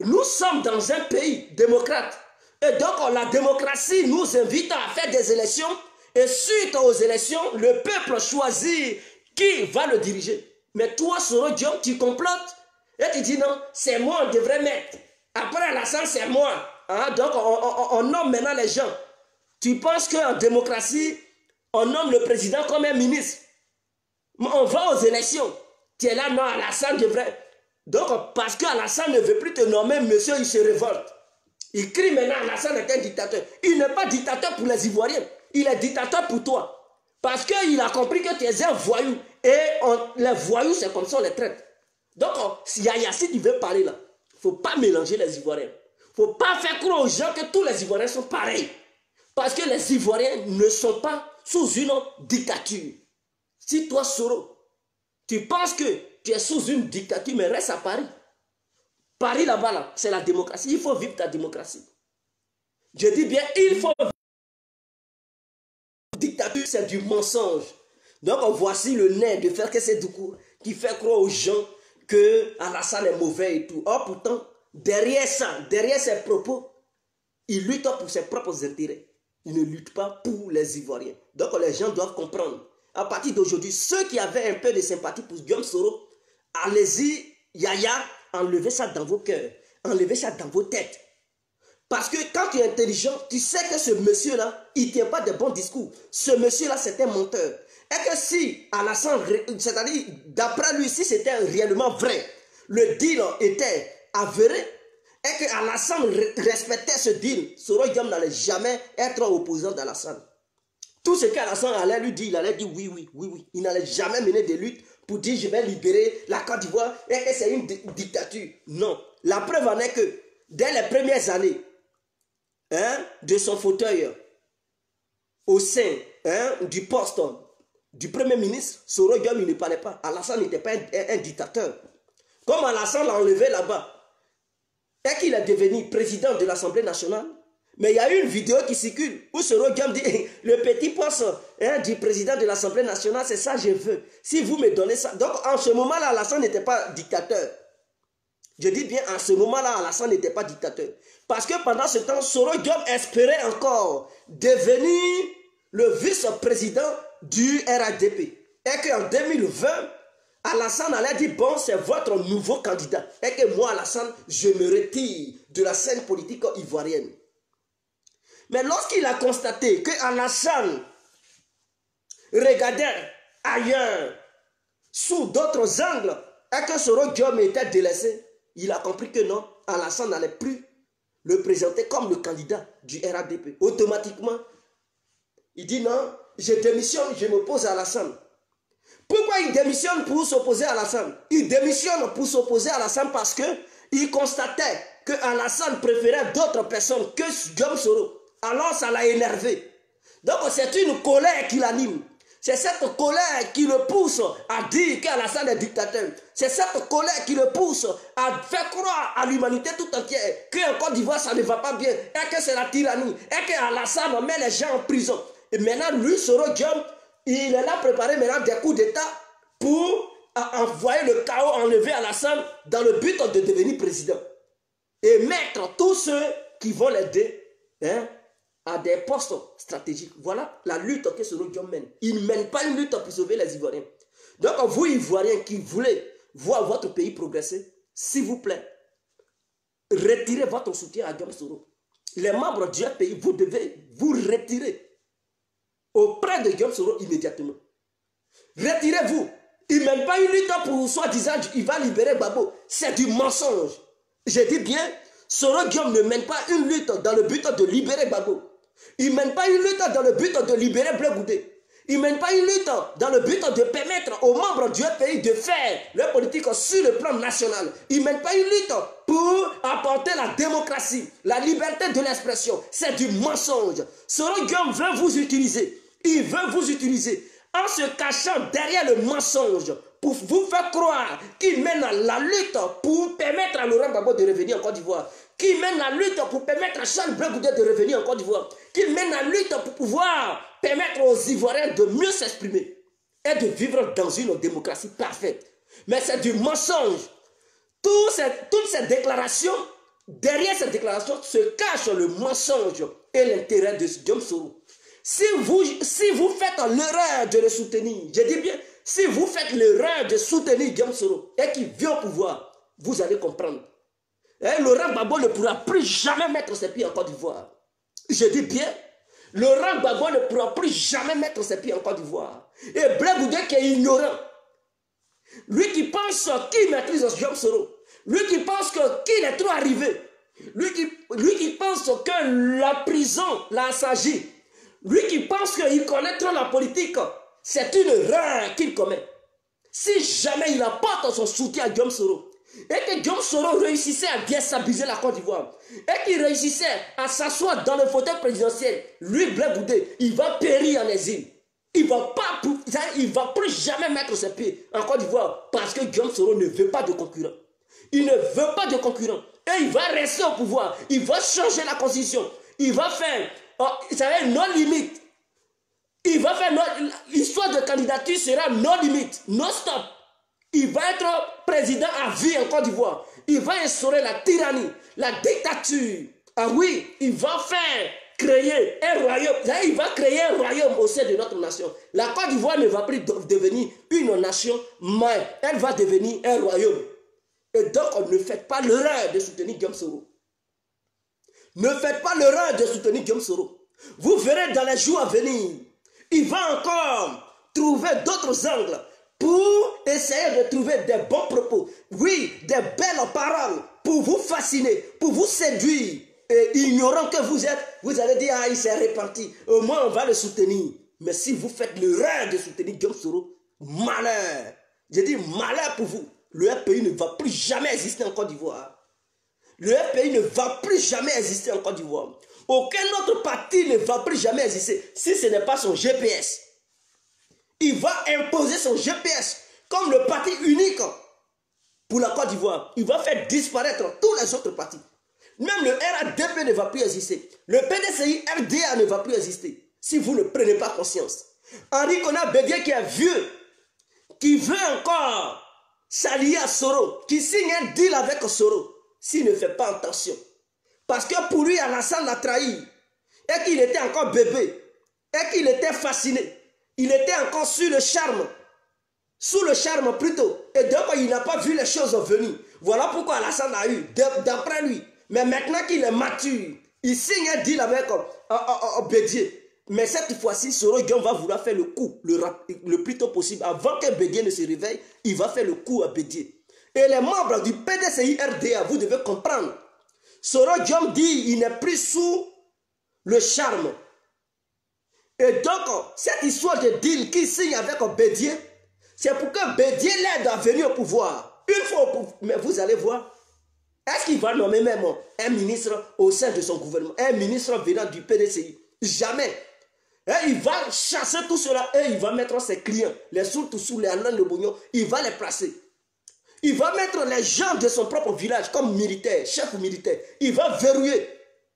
Nous sommes dans un pays démocrate. Et donc la démocratie nous invite à faire des élections. Et suite aux élections, le peuple choisit qui va le diriger. Mais toi, Soro Diom, tu complotes. Et tu dis non, c'est moi, on devrait mettre. Après Alassane, c'est moi. Hein? Donc on nomme maintenant les gens. Tu penses qu'en démocratie, on nomme le président comme un ministre. On va aux élections. Tu es là, non, Alassane devrait... Donc, parce qu'Alassane ne veut plus te nommer monsieur, il se révolte. Il crie maintenant, Alassane est un dictateur. Il n'est pas dictateur pour les Ivoiriens. Il est dictateur pour toi. Parce qu'il a compris que tu es un voyou. Et les voyous, c'est comme ça, on les traite. Donc, si il veut parler là, il ne faut pas mélanger les Ivoiriens. Il ne faut pas faire croire aux gens que tous les Ivoiriens sont pareils. Parce que les Ivoiriens ne sont pas sous une dictature. Si toi, Soro, tu penses que tu es sous une dictature, mais reste à Paris. Paris là-bas, là, c'est la démocratie. Il faut vivre ta démocratie. Je dis bien, il faut vivre. La dictature, c'est du mensonge. Donc, voici le nez de faire que c'est du coup qui fait croire aux gens que Alassane est mauvais et tout. Or, pourtant, derrière ça, derrière ses propos, il lutte pour ses propres intérêts. Il ne lutte pas pour les Ivoiriens. Donc, les gens doivent comprendre. À partir d'aujourd'hui, ceux qui avaient un peu de sympathie pour Guillaume Soro, allez-y, Yaya, enlevez ça dans vos cœurs, enlevez ça dans vos têtes. Parce que quand tu es intelligent, tu sais que ce monsieur-là, il ne tient pas de bons discours. Ce monsieur-là, c'est un menteur. Et que si Alassane, c'est-à-dire, d'après lui, si c'était réellement vrai, le deal était avéré, et que Alassane respectait ce deal, Soro Diom n'allait jamais être opposant d'Alassane. Tout ce qu'Alassane allait lui dire, il allait dire oui. Il n'allait jamais mener des luttes pour dire je vais libérer la Côte d'Ivoire et que c'est une dictature. Non. La preuve en est que dès les premières années de son fauteuil au sein du poste du Premier ministre, Soro Diom, il ne parlait pas. Alassane n'était pas un dictateur. Comme Alassane l'a enlevé là-bas, et qu'il est devenu président de l'Assemblée nationale, mais il y a une vidéo qui circule où Soro Diom dit le petit poste du président de l'Assemblée nationale, c'est ça que je veux. Si vous me donnez ça. Donc en ce moment-là, Alassane n'était pas dictateur. Je dis bien, en ce moment-là, Alassane n'était pas dictateur. Parce que pendant ce temps, Soro Diom espérait encore devenir le vice-président du RADP. Et qu'en 2020, Alassane allait dire, bon, c'est votre nouveau candidat. Et que moi, Alassane, je me retire de la scène politique ivoirienne. Mais lorsqu'il a constaté que Alassane regardait ailleurs, sous d'autres angles, et que Soro Diom était délaissé, il a compris que non, Alassane n'allait plus le présenter comme le candidat du RADP. Automatiquement, il dit non, je démissionne, je m'oppose à Alassane. Pourquoi il démissionne pour s'opposer à Alassane? Il démissionne pour s'opposer à Alassane parce qu'il constatait que Alassane préférait d'autres personnes que Guillaume Soro. Alors ça l'a énervé. Donc c'est une colère qui l'anime. C'est cette colère qui le pousse à dire qu'Alassane est dictateur. C'est cette colère qui le pousse à faire croire à l'humanité tout entière qu'en Côte d'Ivoire ça ne va pas bien, et que c'est la tyrannie, et qu'Alassane met les gens en prison. Et maintenant, lui, Soro Diom, il est là préparé maintenant des coups d'État pour envoyer le chaos, enlever Alassane dans le but de devenir président. Et mettre tous ceux qui vont l'aider à des postes stratégiques. Voilà la lutte que Soro Diom mène. Il ne mène pas une lutte pour sauver les Ivoiriens. Donc, vous, Ivoiriens, qui voulez voir votre pays progresser, s'il vous plaît, retirez votre soutien à Guillaume Soro. Les membres du pays, vous devez vous retirer auprès de Guillaume Soro immédiatement. Retirez-vous. Il ne mène pas une lutte pour soi-disant il va libérer Gbagbo. C'est du mensonge. Je dis bien, Soro Guillaume ne mène pas une lutte dans le but de libérer Gbagbo. Il ne mène pas une lutte dans le but de libérer Blé Goudé. Il ne mène pas une lutte dans le but de permettre aux membres du pays de faire leur politique sur le plan national. Il ne mène pas une lutte pour apporter la démocratie, la liberté de l'expression. C'est du mensonge. Soro Guillaume veut vous utiliser. Il veut vous utiliser en se cachant derrière le mensonge pour vous faire croire qu'il mène la lutte pour permettre à Laurent Gbagbo de revenir en Côte d'Ivoire, qu'il mène la lutte pour permettre à Charles Blé Goudé de revenir en Côte d'Ivoire, qu'il mène la lutte pour pouvoir permettre aux Ivoiriens de mieux s'exprimer et de vivre dans une démocratie parfaite. Mais c'est du mensonge. Toutes ces déclarations, derrière ces déclarations se cache le mensonge et l'intérêt de Guillaume Soro. Si vous faites l'erreur de le soutenir, je dis bien, si vous faites l'erreur de soutenir Guillaume Soro et qu'il vient au pouvoir, vous allez comprendre. Et Laurent Gbagbo ne pourra plus jamais mettre ses pieds en Côte d'Ivoire. Je dis bien, Laurent Gbagbo ne pourra plus jamais mettre ses pieds en Côte d'Ivoire. Et Blé Goudé qui est ignorant, lui qui pense qu'il maîtrise Guillaume Soro, lui qui pense qu'il est trop arrivé, lui qui pense que la prison l'a assagi, lui qui pense qu'il connaît trop la politique, c'est une erreur qu'il commet. Si jamais il apporte son soutien à Guillaume Soro, et que Guillaume Soro réussissait à bien stabiliser la Côte d'Ivoire, et qu'il réussissait à s'asseoir dans le fauteuil présidentiel, lui, Blé Goudé, il va périr en exil. Il ne va plus jamais mettre ses pieds en Côte d'Ivoire parce que Guillaume Soro ne veut pas de concurrent. Il ne veut pas de concurrent. Et il va rester au pouvoir. Il va changer la constitution. Il va faire, non limite. Il va faire, l'histoire de candidature sera non limite, non stop. Il va être président à vie en Côte d'Ivoire. Il va instaurer la tyrannie, la dictature. Ah oui, il va créer un royaume. Il va créer un royaume au sein de notre nation. La Côte d'Ivoire ne va plus devenir une nation, mais elle va devenir un royaume. Et donc, ne faites pas l'erreur de soutenir Guillaume Soro. Ne faites pas l'erreur de soutenir Guillaume Soro. Vous verrez dans les jours à venir, il va encore trouver d'autres angles pour essayer de trouver des bons propos. Oui, des belles paroles pour vous fasciner, pour vous séduire. Et ignorant que vous êtes, vous allez dire, ah, il s'est réparti. Au moins, on va le soutenir. Mais si vous faites l'erreur de soutenir Guillaume Soro, malheur. Je dis malheur pour vous. Le RPI ne va plus jamais exister en Côte d'Ivoire. Le RPI ne va plus jamais exister en Côte d'Ivoire. Aucun autre parti ne va plus jamais exister si ce n'est pas son GPS. Il va imposer son GPS comme le parti unique pour la Côte d'Ivoire. Il va faire disparaître tous les autres partis. Même le RADP ne va plus exister. Le PDCI RDA ne va plus exister si vous ne prenez pas conscience. Henri Konan Bédié qui est vieux, qui veut encore s'allier à Soro, qui signe un deal avec Soro, s'il ne fait pas attention. Parce que pour lui, Alassane l'a trahi, et qu'il était encore bébé, et qu'il était fasciné. Il était encore sous le charme plutôt. Et donc, il n'a pas vu les choses venir. Voilà pourquoi Alassane a eu, d'après lui. Mais maintenant qu'il est mature, il signe un deal avec Bédié. Mais cette fois-ci, Soro Guillaume va vouloir faire le coup le plus tôt possible. Avant que Bédié ne se réveille, il va faire le coup à Bédié. Et les membres du PDCI RDA, vous devez comprendre. Soro Guillaume dit il n'est plus sous le charme. Et donc, cette histoire de deal qu'il signe avec Bédié, c'est pour que Bédié l'aide à venir au pouvoir. Une fois au pouvoir, mais vous allez voir. Est-ce qu'il va nommer même un ministre au sein de son gouvernement? Un ministre venant du PDCI? Jamais. Et il va chasser tout cela et il va mettre ses clients, les sous les Alain de Bognon, il va les placer. Il va mettre les gens de son propre village comme militaires, chefs militaires. Il va verrouiller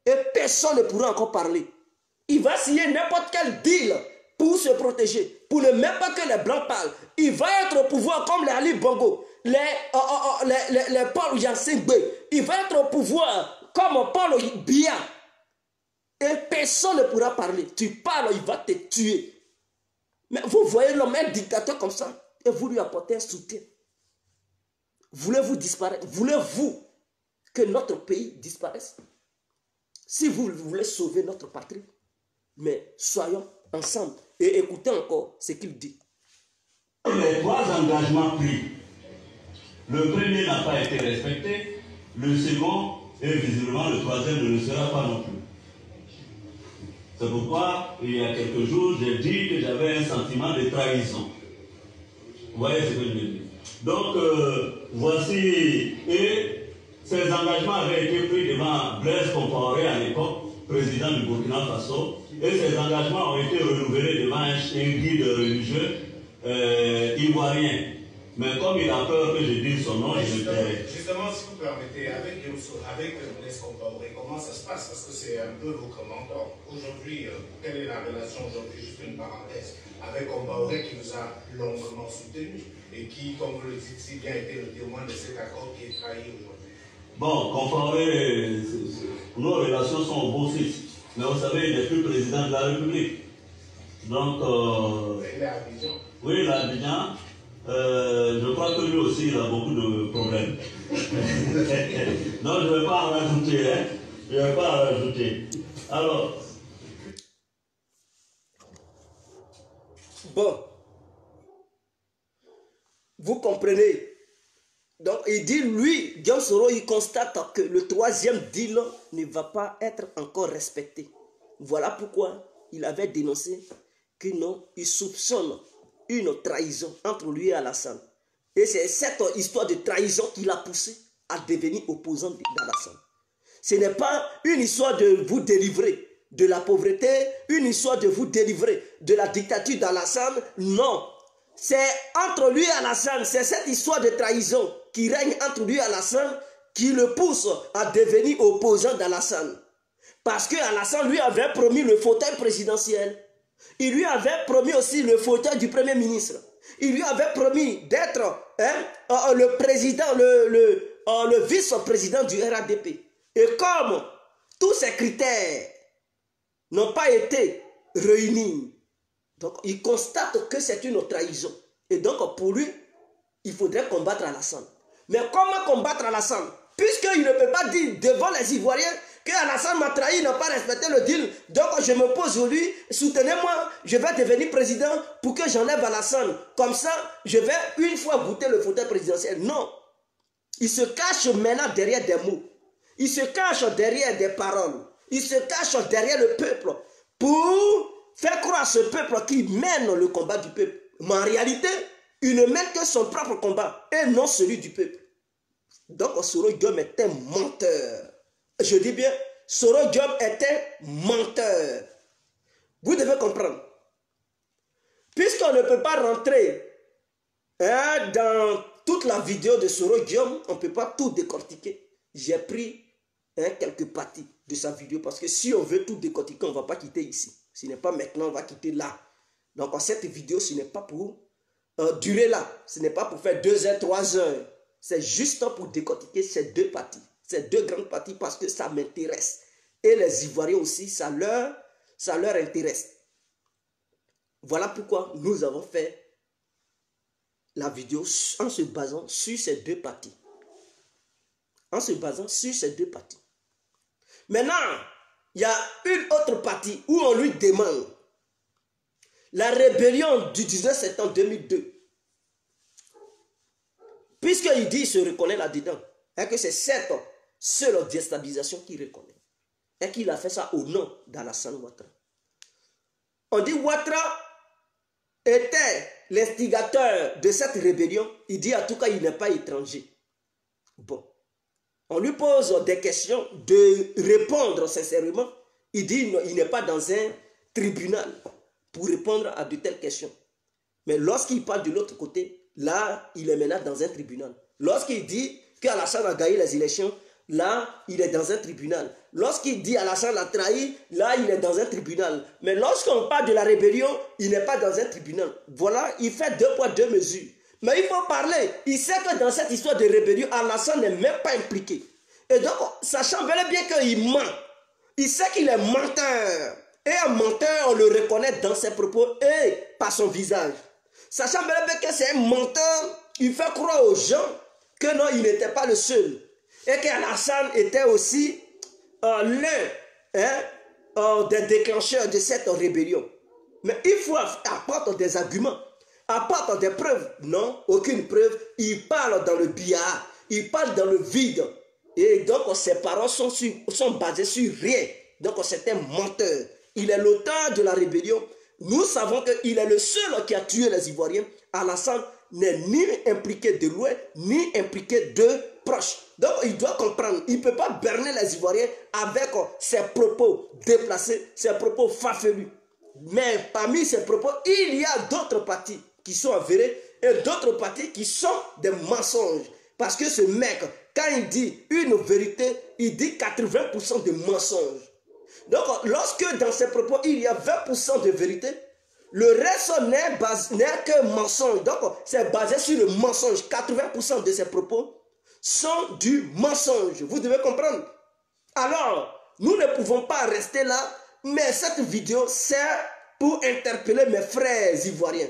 et personne ne pourra encore parler. Il va signer n'importe quel deal pour se protéger, pour ne même pas que les Blancs parlent. Il va être au pouvoir comme les Ali Bongo, les Paul Yansingbe. Il va être au pouvoir comme Paul Biya. Et personne ne pourra parler. Tu parles, il va te tuer. Mais vous voyez l'homme, un dictateur comme ça, et vous lui apportez un soutien. Voulez-vous disparaître? Voulez-vous que notre pays disparaisse? Si vous voulez sauver notre patrie, mais soyons ensemble et écoutez encore ce qu'il dit. Les 3 engagements pris, le premier n'a pas été respecté, le second et visiblement le troisième ne le sera pas non plus. C'est pourquoi, il y a quelques jours, j'ai dit que j'avais un sentiment de trahison. Vous voyez ce que je veux dire? Donc, voici, et ces engagements avaient été pris devant Blaise Compaoré à l'époque, président du Burkina Faso, et ces engagements ont été renouvelés devant un guide religieux ivoirien. Mais comme il a peur que je dise son nom, je le tairai. Justement, si vous permettez, avec Blaise Compaoré, comment ça se passe? Parce que c'est un peu votre mentor. Aujourd'hui, quelle est la relation aujourd'hui? Juste une parenthèse. Avec Compaoré qui vous a longuement soutenu et qui, comme vous le dites si bien, été le témoin de cet accord qui est trahi aujourd'hui. Bon, Compaoré, nos relations sont au beau fils. Mais vous savez, il n'est plus président de la République. Donc, il est à Abidjan. Oui, il est à Abidjan. Je crois que lui aussi, il a beaucoup de problèmes. Non, je ne vais pas en rajouter. Hein? Je ne vais pas en rajouter. Alors. Bon. Vous comprenez? Donc, il dit, lui, Guillaume Soro, il constate que le 3e deal ne va pas être encore respecté. Voilà pourquoi il avait dénoncé que non, il soupçonne une trahison entre lui et Alassane. Et c'est cette histoire de trahison qui l'a poussé à devenir opposant d'Alassane. Ce n'est pas une histoire de vous délivrer de la pauvreté, une histoire de vous délivrer de la dictature d'Alassane. Non, c'est entre lui et Alassane, c'est cette histoire de trahison qui règne entre lui et Alassane qui le pousse à devenir opposant d'Alassane. Parce que Alassane lui avait promis le fauteuil présidentiel. Il lui avait promis aussi le fauteuil du Premier ministre. Il lui avait promis d'être le président, le vice-président du RADP. Et comme tous ces critères n'ont pas été réunis, donc il constate que c'est une trahison. Et donc pour lui, il faudrait combattre Alassane. Mais comment combattre Alassane? Puisqu'il ne peut pas dire devant les Ivoiriens que Alassane m'a trahi, n'a pas respecté le deal. Donc je me pose sur lui, soutenez-moi, je vais devenir président pour que j'enlève Alassane. Comme ça, je vais une fois goûter le fauteuil présidentiel. Non. Il se cache maintenant derrière des mots. Il se cache derrière des paroles. Il se cache derrière le peuple pour faire croire à ce peuple qui mène le combat du peuple. Mais en réalité, il ne mène que son propre combat et non celui du peuple. Donc Soro Diom est un menteur. Je dis bien, Soro Diom est un menteur. Vous devez comprendre. Puisqu'on ne peut pas rentrer dans toute la vidéo de Soro Diom, on ne peut pas tout décortiquer. J'ai pris quelques parties de sa vidéo parce que si on veut tout décortiquer, on ne va pas quitter ici. Ce n'est pas maintenant, on va quitter là. Donc cette vidéo, ce n'est pas pour durer là. Ce n'est pas pour faire 2 heures, 3 heures. C'est juste pour décortiquer ces 2 parties. Ces 2 grandes parties parce que ça m'intéresse. Et les Ivoiriens aussi, ça leur intéresse. Voilà pourquoi nous avons fait la vidéo en se basant sur ces 2 parties. En se basant sur ces 2 parties. Maintenant, il y a une autre partie où on lui demande la rébellion du 19 septembre 2002. Puisqu'il dit qu'il se reconnaît là-dedans, et que c'est cette seule déstabilisation qu'il reconnaît, et qu'il a fait ça au nom d'Alassane Ouattara. On dit Ouattara était l'instigateur de cette rébellion. Il dit en tout cas il n'est pas étranger. Bon, on lui pose des questions de répondre sincèrement. Il dit non, il n'est pas dans un tribunal pour répondre à de telles questions. Mais lorsqu'il parle de l'autre côté, là, il est maintenant dans un tribunal. Lorsqu'il dit qu'Alassane a gagné les élections, là, il est dans un tribunal. Lorsqu'il dit Alassane a trahi, là, il est dans un tribunal. Mais lorsqu'on parle de la rébellion, il n'est pas dans un tribunal. Voilà, il fait 2 poids 2 mesures. Mais il faut parler. Il sait que dans cette histoire de rébellion, Alassane n'est même pas impliqué. Et donc, sachant bel et bien qu'il ment, il sait qu'il est menteur. Et un menteur, on le reconnaît dans ses propos et par son visage. Sachant bien que c'est un menteur, il fait croire aux gens que non, il n'était pas le seul. Et qu'Alassane était aussi l'un des déclencheurs de cette rébellion. Mais il faut apporter des arguments, apporter des preuves. Non, aucune preuve. Il parle dans le billard, il parle dans le vide. Et donc ses paroles sont basées sur rien. Donc c'est un menteur. Il est l'auteur de la rébellion. Nous savons qu'il est le seul qui a tué les Ivoiriens. Alassane n'est ni impliqué de loin, ni impliqué de proche. Donc il doit comprendre, il ne peut pas berner les Ivoiriens avec ses propos déplacés, ses propos farfelus. Mais parmi ces propos, il y a d'autres parties qui sont avérées et d'autres parties qui sont des mensonges. Parce que ce mec, quand il dit une vérité, il dit 80% de mensonges. Donc, lorsque dans ses propos, il y a 20% de vérité, le reste n'est que mensonge. Donc, c'est basé sur le mensonge. 80% de ses propos sont du mensonge. Vous devez comprendre. Alors, nous ne pouvons pas rester là, mais cette vidéo sert pour interpeller mes frères ivoiriens.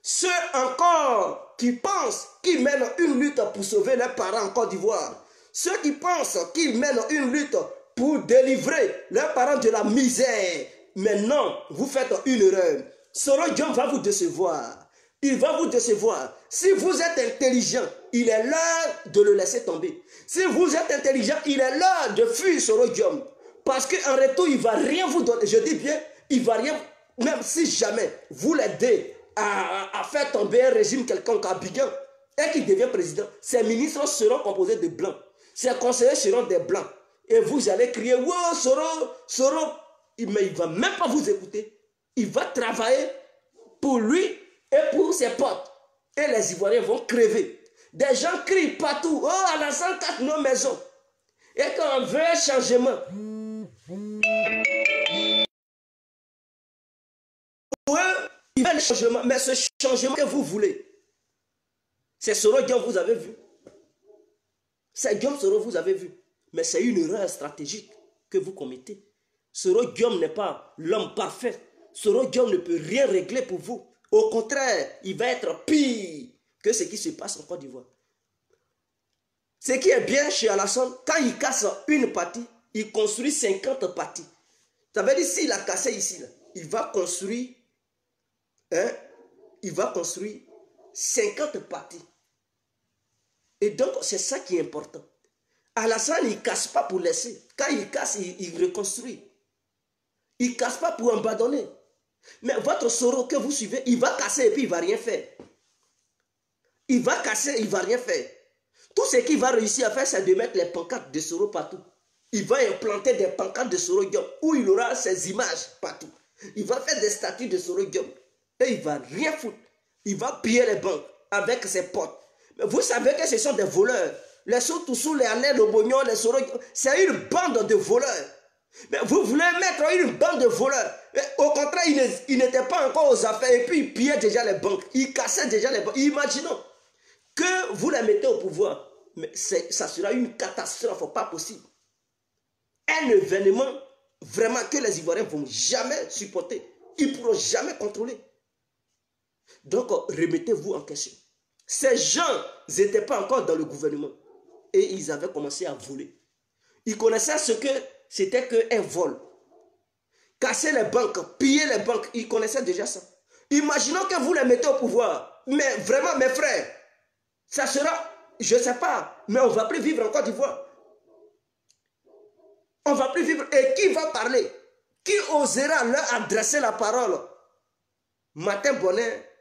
Ceux encore qui pensent qu'ils mènent une lutte pour sauver leurs parents en Côte d'Ivoire. Ceux qui pensent qu'ils mènent une lutte pour délivrer leurs parents de la misère. Mais non, vous faites une erreur. Soro Diom va vous décevoir. Il va vous décevoir. Si vous êtes intelligent, il est l'heure de le laisser tomber. Si vous êtes intelligent, il est l'heure de fuir Soro Diom. Parce qu'en retour, il ne va rien vous donner. Je dis bien, il ne va rien, même si jamais vous l'aidez à faire tomber un régime quelconque à Abidjan et qu'il devient président, ses ministres seront composés de blancs. Ses conseillers seront des blancs. Et vous allez crier, wow, Soro, Soro. Mais il ne va même pas vous écouter. Il va travailler pour lui et pour ses potes. Et les Ivoiriens vont crever. Des gens crient partout, oh, Alassane casse nos maisons. Et quand on veut un changement, il veut un changement, mais ce changement que vous voulez, c'est Soro Diom vous avez vu. C'est Diom Soro vous avez vu. Mais c'est une erreur stratégique que vous commettez. Soro Diom n'est pas l'homme parfait. Soro Diom ne peut rien régler pour vous. Au contraire, il va être pire que ce qui se passe en Côte d'Ivoire. Ce qui est bien chez Alassane, quand il casse une partie, il construit 50 parties. Ça veut dire s'il a cassé ici, là, il va construire 50 parties. Et donc, c'est ça qui est important. Alassane, il ne casse pas pour laisser. Quand il casse, il reconstruit. Il ne casse pas pour abandonner. Mais votre Soro que vous suivez, il va casser et puis il ne va rien faire. Il va casser, il ne va rien faire. Tout ce qu'il va réussir à faire, c'est de mettre les pancartes de Soro partout. Il va implanter des pancartes de Soro Diom où il aura ses images partout. Il va faire des statues de Soro Diom. Et il ne va rien foutre. Il va piller les banques avec ses potes. Mais vous savez que ce sont des voleurs. Les Soutoussou, les Alain, le Bognon, les Soro, c'est une bande de voleurs. Mais vous voulez mettre une bande de voleurs. Mais au contraire, il n'était pas encore aux affaires et puis il pillait déjà les banques. Il cassait déjà les banques. Imaginons que vous les mettez au pouvoir. Mais ça sera une catastrophe, pas possible. Un événement vraiment que les Ivoiriens ne vont jamais supporter. Ils ne pourront jamais contrôler. Donc, remettez-vous en question. Ces gens n'étaient pas encore dans le gouvernement. Et ils avaient commencé à voler. Ils connaissaient ce que c'était qu'un vol. Casser les banques, piller les banques, ils connaissaient déjà ça. Imaginons que vous les mettez au pouvoir. Mais vraiment, mes frères, ça sera, je ne sais pas, mais on ne va plus vivre en Côte d'Ivoire. On ne va plus vivre. Et qui va parler? Qui osera leur adresser la parole? Martin Bonnet,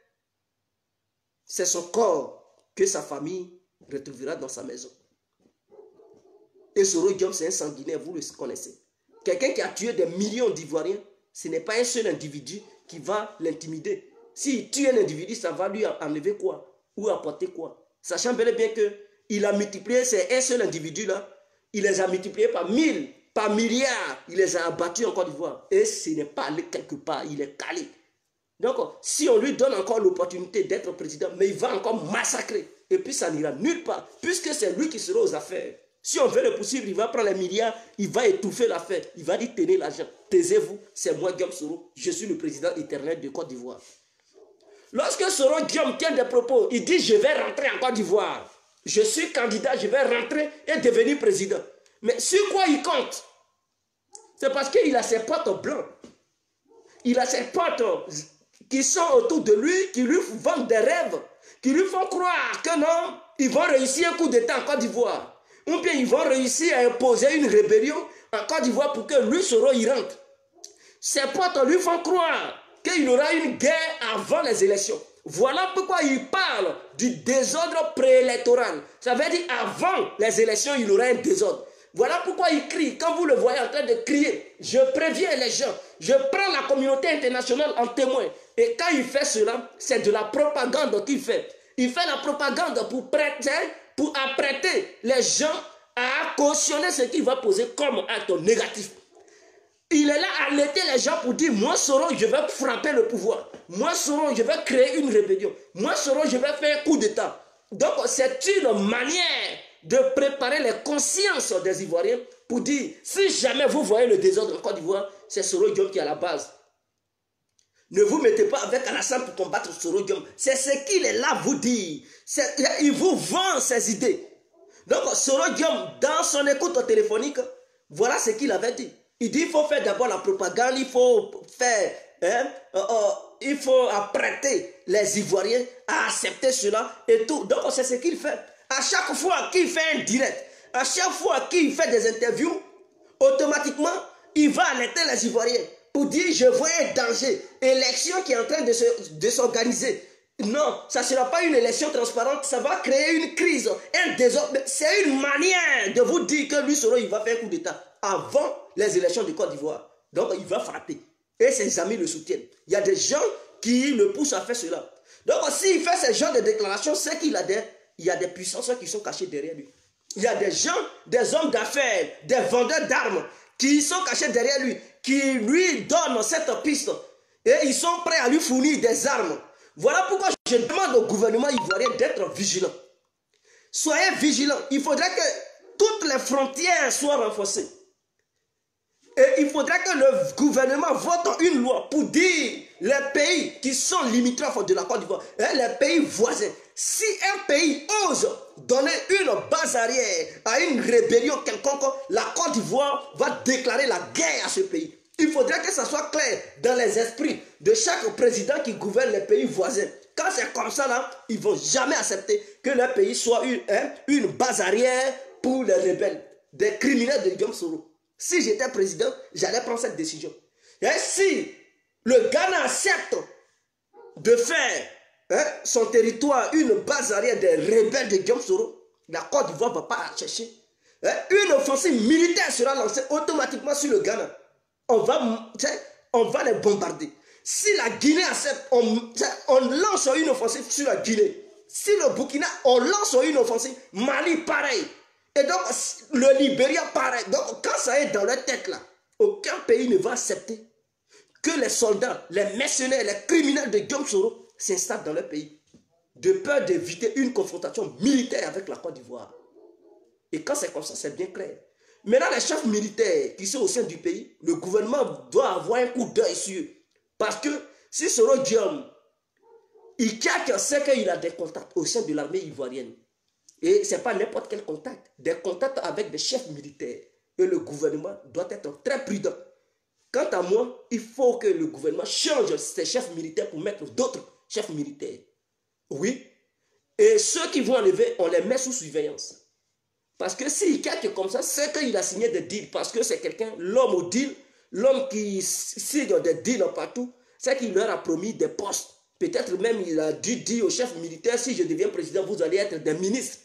c'est son corps que sa famille retrouvera dans sa maison. Et Soro Diom, c'est un sanguinaire, vous le connaissez. Quelqu'un qui a tué des millions d'Ivoiriens, ce n'est pas un seul individu qui va l'intimider. S'il tue un individu, ça va lui enlever quoi? Ou apporter quoi? Sachant bel et bien qu'il a multiplié ces un seul individu-là, il les a multipliés par 1000, par milliards, il les a abattus en Côte d'Ivoire. Et ce n'est pas allé quelque part, il est calé. Donc, si on lui donne encore l'opportunité d'être président, mais il va encore massacrer. Et puis ça n'ira nulle part, puisque c'est lui qui sera aux affaires. Si on veut le poursuivre, il va prendre les milliards, il va étouffer l'affaire. Il va dire, tenez l'argent, taisez-vous, c'est moi Guillaume Soro, je suis le président éternel de Côte d'Ivoire. Lorsque Soro Guillaume tient des propos, il dit je vais rentrer en Côte d'Ivoire. Je suis candidat, je vais rentrer et devenir président. Mais sur quoi il compte? C'est parce qu'il a ses potes blancs. Il a ses potes qui sont autour de lui, qui lui vendent des rêves, qui lui font croire que non, ils vont réussir un coup d'État en Côte d'Ivoire. Ou bien ils vont réussir à imposer une rébellion en Côte d'Ivoire pour que lui, Soro, y rentre. Ses potes lui font croire qu'il y aura une guerre avant les élections. Voilà pourquoi il parle du désordre préélectoral. Ça veut dire avant les élections, il y aura un désordre. Voilà pourquoi il crie. Quand vous le voyez en train de crier, je préviens les gens, je prends la communauté internationale en témoin. Et quand il fait cela, c'est de la propagande qu'il fait. Il fait la propagande pour apprêter les gens à cautionner ce qu'il va poser comme acte négatif. Il est là à alerter les gens pour dire, moi Soro, je vais frapper le pouvoir. Moi Soro, je vais créer une rébellion. Moi Soro, je vais faire un coup d'État. Donc c'est une manière de préparer les consciences des Ivoiriens pour dire, si jamais vous voyez le désordre en Côte d'Ivoire, c'est Soro Guillaume qui est à la base. Ne vous mettez pas avec Alassane pour combattre Soro Guillaume. C'est ce qu'il est là vous dire. Il vous vend ses idées. Donc Soro Guillaume, dans son écoute téléphonique, voilà ce qu'il avait dit. Il dit qu'il faut faire d'abord la propagande, il faut apprêter les Ivoiriens à accepter cela et tout. Donc c'est ce qu'il fait. À chaque fois qu'il fait un direct, à chaque fois qu'il fait des interviews, automatiquement, il va alerter les Ivoiriens pour dire je vois un danger. Élection qui est en train de s'organiser. Non, ça ne sera pas une élection transparente, ça va créer une crise, un désordre. C'est une manière de vous dire que lui, Soro, il va faire un coup d'État avant les élections de Côte d'Ivoire. Donc, il va frapper. Et ses amis le soutiennent. Il y a des gens qui le poussent à faire cela. Donc, s'il fait ce genre de déclaration, c'est qu'il a il y a des puissances qui sont cachées derrière lui. Il y a des gens, des hommes d'affaires, des vendeurs d'armes qui sont cachés derrière lui, qui lui donnent cette piste. Et ils sont prêts à lui fournir des armes. Voilà pourquoi je demande au gouvernement ivoirien d'être vigilant. Soyez vigilants. Il faudrait que toutes les frontières soient renforcées. Et il faudrait que le gouvernement vote une loi pour dire les pays qui sont limitrophes de la Côte d'Ivoire, les pays voisins, si un pays ose donner une base arrière à une rébellion quelconque, la Côte d'Ivoire va déclarer la guerre à ce pays. Il faudrait que ça soit clair dans les esprits de chaque président qui gouverne les pays voisins. Quand c'est comme ça, là, ils ne vont jamais accepter que leur pays soit une base arrière pour les rebelles, des criminels de Guillaume Soro. Si j'étais président, j'allais prendre cette décision. Et si le Ghana accepte de faire son territoire une base arrière des rebelles de Guillaume Soro, la Côte d'Ivoire ne va pas la chercher. Une offensive militaire sera lancée automatiquement sur le Ghana. On va les bombarder. Si la Guinée accepte, on lance une offensive sur la Guinée. Si le Burkina, on lance une offensive. Mali, pareil. Et donc, le Libéria, pareil. Donc, quand ça est dans leur tête là, aucun pays ne va accepter que les soldats, les mercenaires, les criminels de Guillaume Soro s'installent dans leur pays. De peur d'éviter une confrontation militaire avec la Côte d'Ivoire. Et quand c'est comme ça, c'est bien clair. Maintenant, les chefs militaires qui sont au sein du pays, le gouvernement doit avoir un coup d'œil sur eux. Parce que si Soro Guillaume, il sait qu'il a des contacts au sein de l'armée ivoirienne. Et ce n'est pas n'importe quel contact. Des contacts avec des chefs militaires. Et le gouvernement doit être très prudent. Quant à moi, il faut que le gouvernement change ses chefs militaires pour mettre d'autres chefs militaires. Oui. Et ceux qui vont enlever, on les met sous surveillance. Parce que s'il quelque comme ça, c'est qu'il a signé des deals. Parce que c'est quelqu'un, l'homme au deal, l'homme qui signe des deals partout, c'est qu'il leur a promis des postes. Peut-être même il a dû dire au chef militaire, si je deviens président, vous allez être des ministres.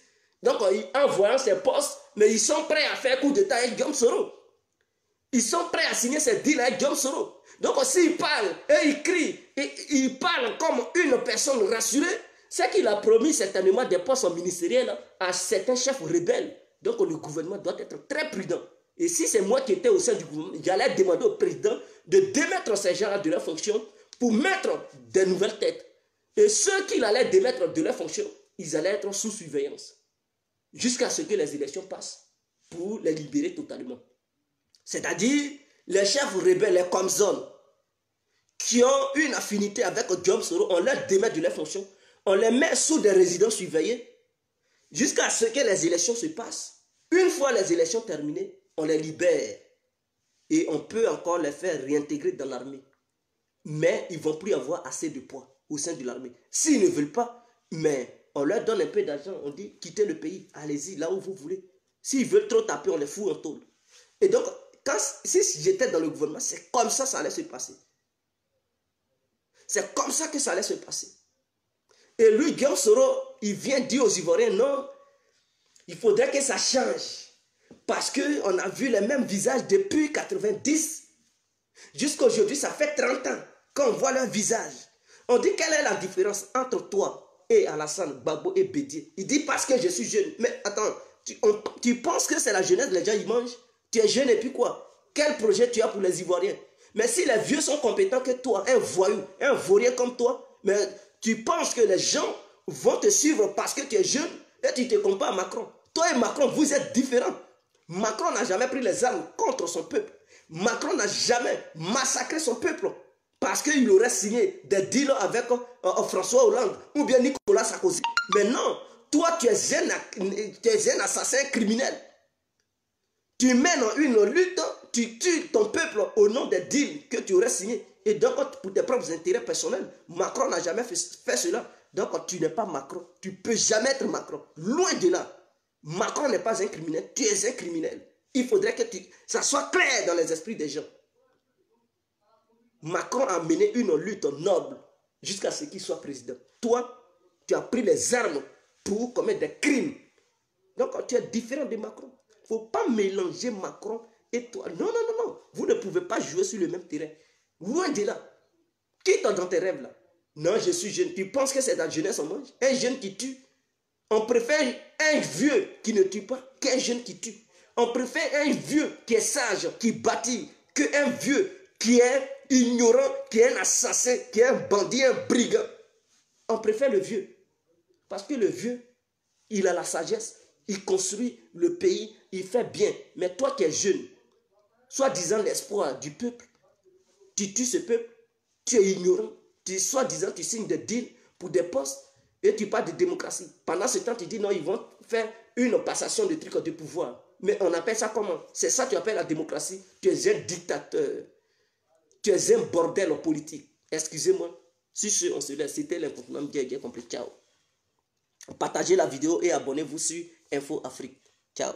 Donc en voyant ces postes, mais ils sont prêts à faire coup d'État avec Guillaume Soro. Ils sont prêts à signer ces deals avec Guillaume Soro. Donc s'il parle et il crie, et il parle comme une personne rassurée, c'est qu'il a promis certainement des postes ministériels à certains chefs rebelles. Donc le gouvernement doit être très prudent. Et si c'est moi qui étais au sein du gouvernement, j'allais demander au président de démettre ces gens-là de leur fonction pour mettre des nouvelles têtes. Et ceux qu'il allait démettre de leur fonction, ils allaient être sous surveillance. Jusqu'à ce que les élections passent pour les libérer totalement. C'est-à-dire les chefs rebelles, les Comzone, qui ont une affinité avec Guillaume Soro, on leur démet de leurs fonctions, on les met sous des résidences surveillées jusqu'à ce que les élections se passent. Une fois les élections terminées, on les libère et on peut encore les faire réintégrer dans l'armée. Mais ils ne vont plus avoir assez de poids au sein de l'armée. S'ils ne veulent pas, mais on leur donne un peu d'argent, on dit quittez le pays, allez-y là où vous voulez. S'ils veulent trop taper, on les fout en tôle. Et donc, si j'étais dans le gouvernement, c'est comme ça allait se passer. C'est comme ça que ça allait se passer. Et lui, Guillaume Soro, il vient dire aux Ivoiriens, non, il faudrait que ça change. Parce qu'on a vu les mêmes visages depuis 90. Jusqu'à aujourd'hui, ça fait 30 ans qu'on voit leur visage. On dit quelle est la différence entre toi et Alassane, Gbagbo et Bédié. Il dit parce que je suis jeune. Mais attends, tu penses que c'est la jeunesse, les gens ils mangent? Tu es jeune et puis quoi? Quel projet tu as pour les Ivoiriens? Mais si les vieux sont compétents que toi, un voyou, un vaurien comme toi, mais tu penses que les gens vont te suivre parce que tu es jeune et tu te compares à Macron. Toi et Macron, vous êtes différents. Macron n'a jamais pris les armes contre son peuple. Macron n'a jamais massacré son peuple parce qu'il aurait signé des deals avec François Hollande ou bien Nicolas Sarkozy. Mais non, toi tu es un assassin criminel. Tu mènes une lutte, tu tues ton peuple au nom des deals que tu aurais signés. Et donc pour tes propres intérêts personnels, Macron n'a jamais fait cela. Donc tu n'es pas Macron. Tu ne peux jamais être Macron. Loin de là. Macron n'est pas un criminel. Tu es un criminel. Il faudrait que ça soit clair dans les esprits des gens. Macron a mené une lutte noble jusqu'à ce qu'il soit président. Toi, tu as pris les armes pour commettre des crimes. Donc tu es différent de Macron. Il ne faut pas mélanger Macron et toi. Non, non, non, non. Vous ne pouvez pas jouer sur le même terrain. Loin de là. Quitte dans tes rêves là. Non, je suis jeune. Tu penses que c'est la jeunesse en mange? Un jeune qui tue. On préfère un vieux qui ne tue pas qu'un jeune qui tue. On préfère un vieux qui est sage, qui bâtit, qu'un vieux qui est ignorant, qui est un assassin, qui est un bandit, un brigand. On préfère le vieux. Parce que le vieux, il a la sagesse, il construit le pays, il fait bien. Mais toi qui es jeune, soi-disant l'espoir du peuple, tu tues ce peuple, tu es ignorant, soi-disant tu signes des deals pour des postes et tu parles de démocratie. Pendant ce temps, tu dis non, ils vont faire une passation de trucs de pouvoir. Mais on appelle ça comment? C'est ça que tu appelles la démocratie. Tu es un dictateur. Tu es un bordel politique. Excusez-moi. Si on se laisse, c'était l'incontournable bien compris. Ciao. Partagez la vidéo et abonnez-vous sur Info Afrique. Ciao.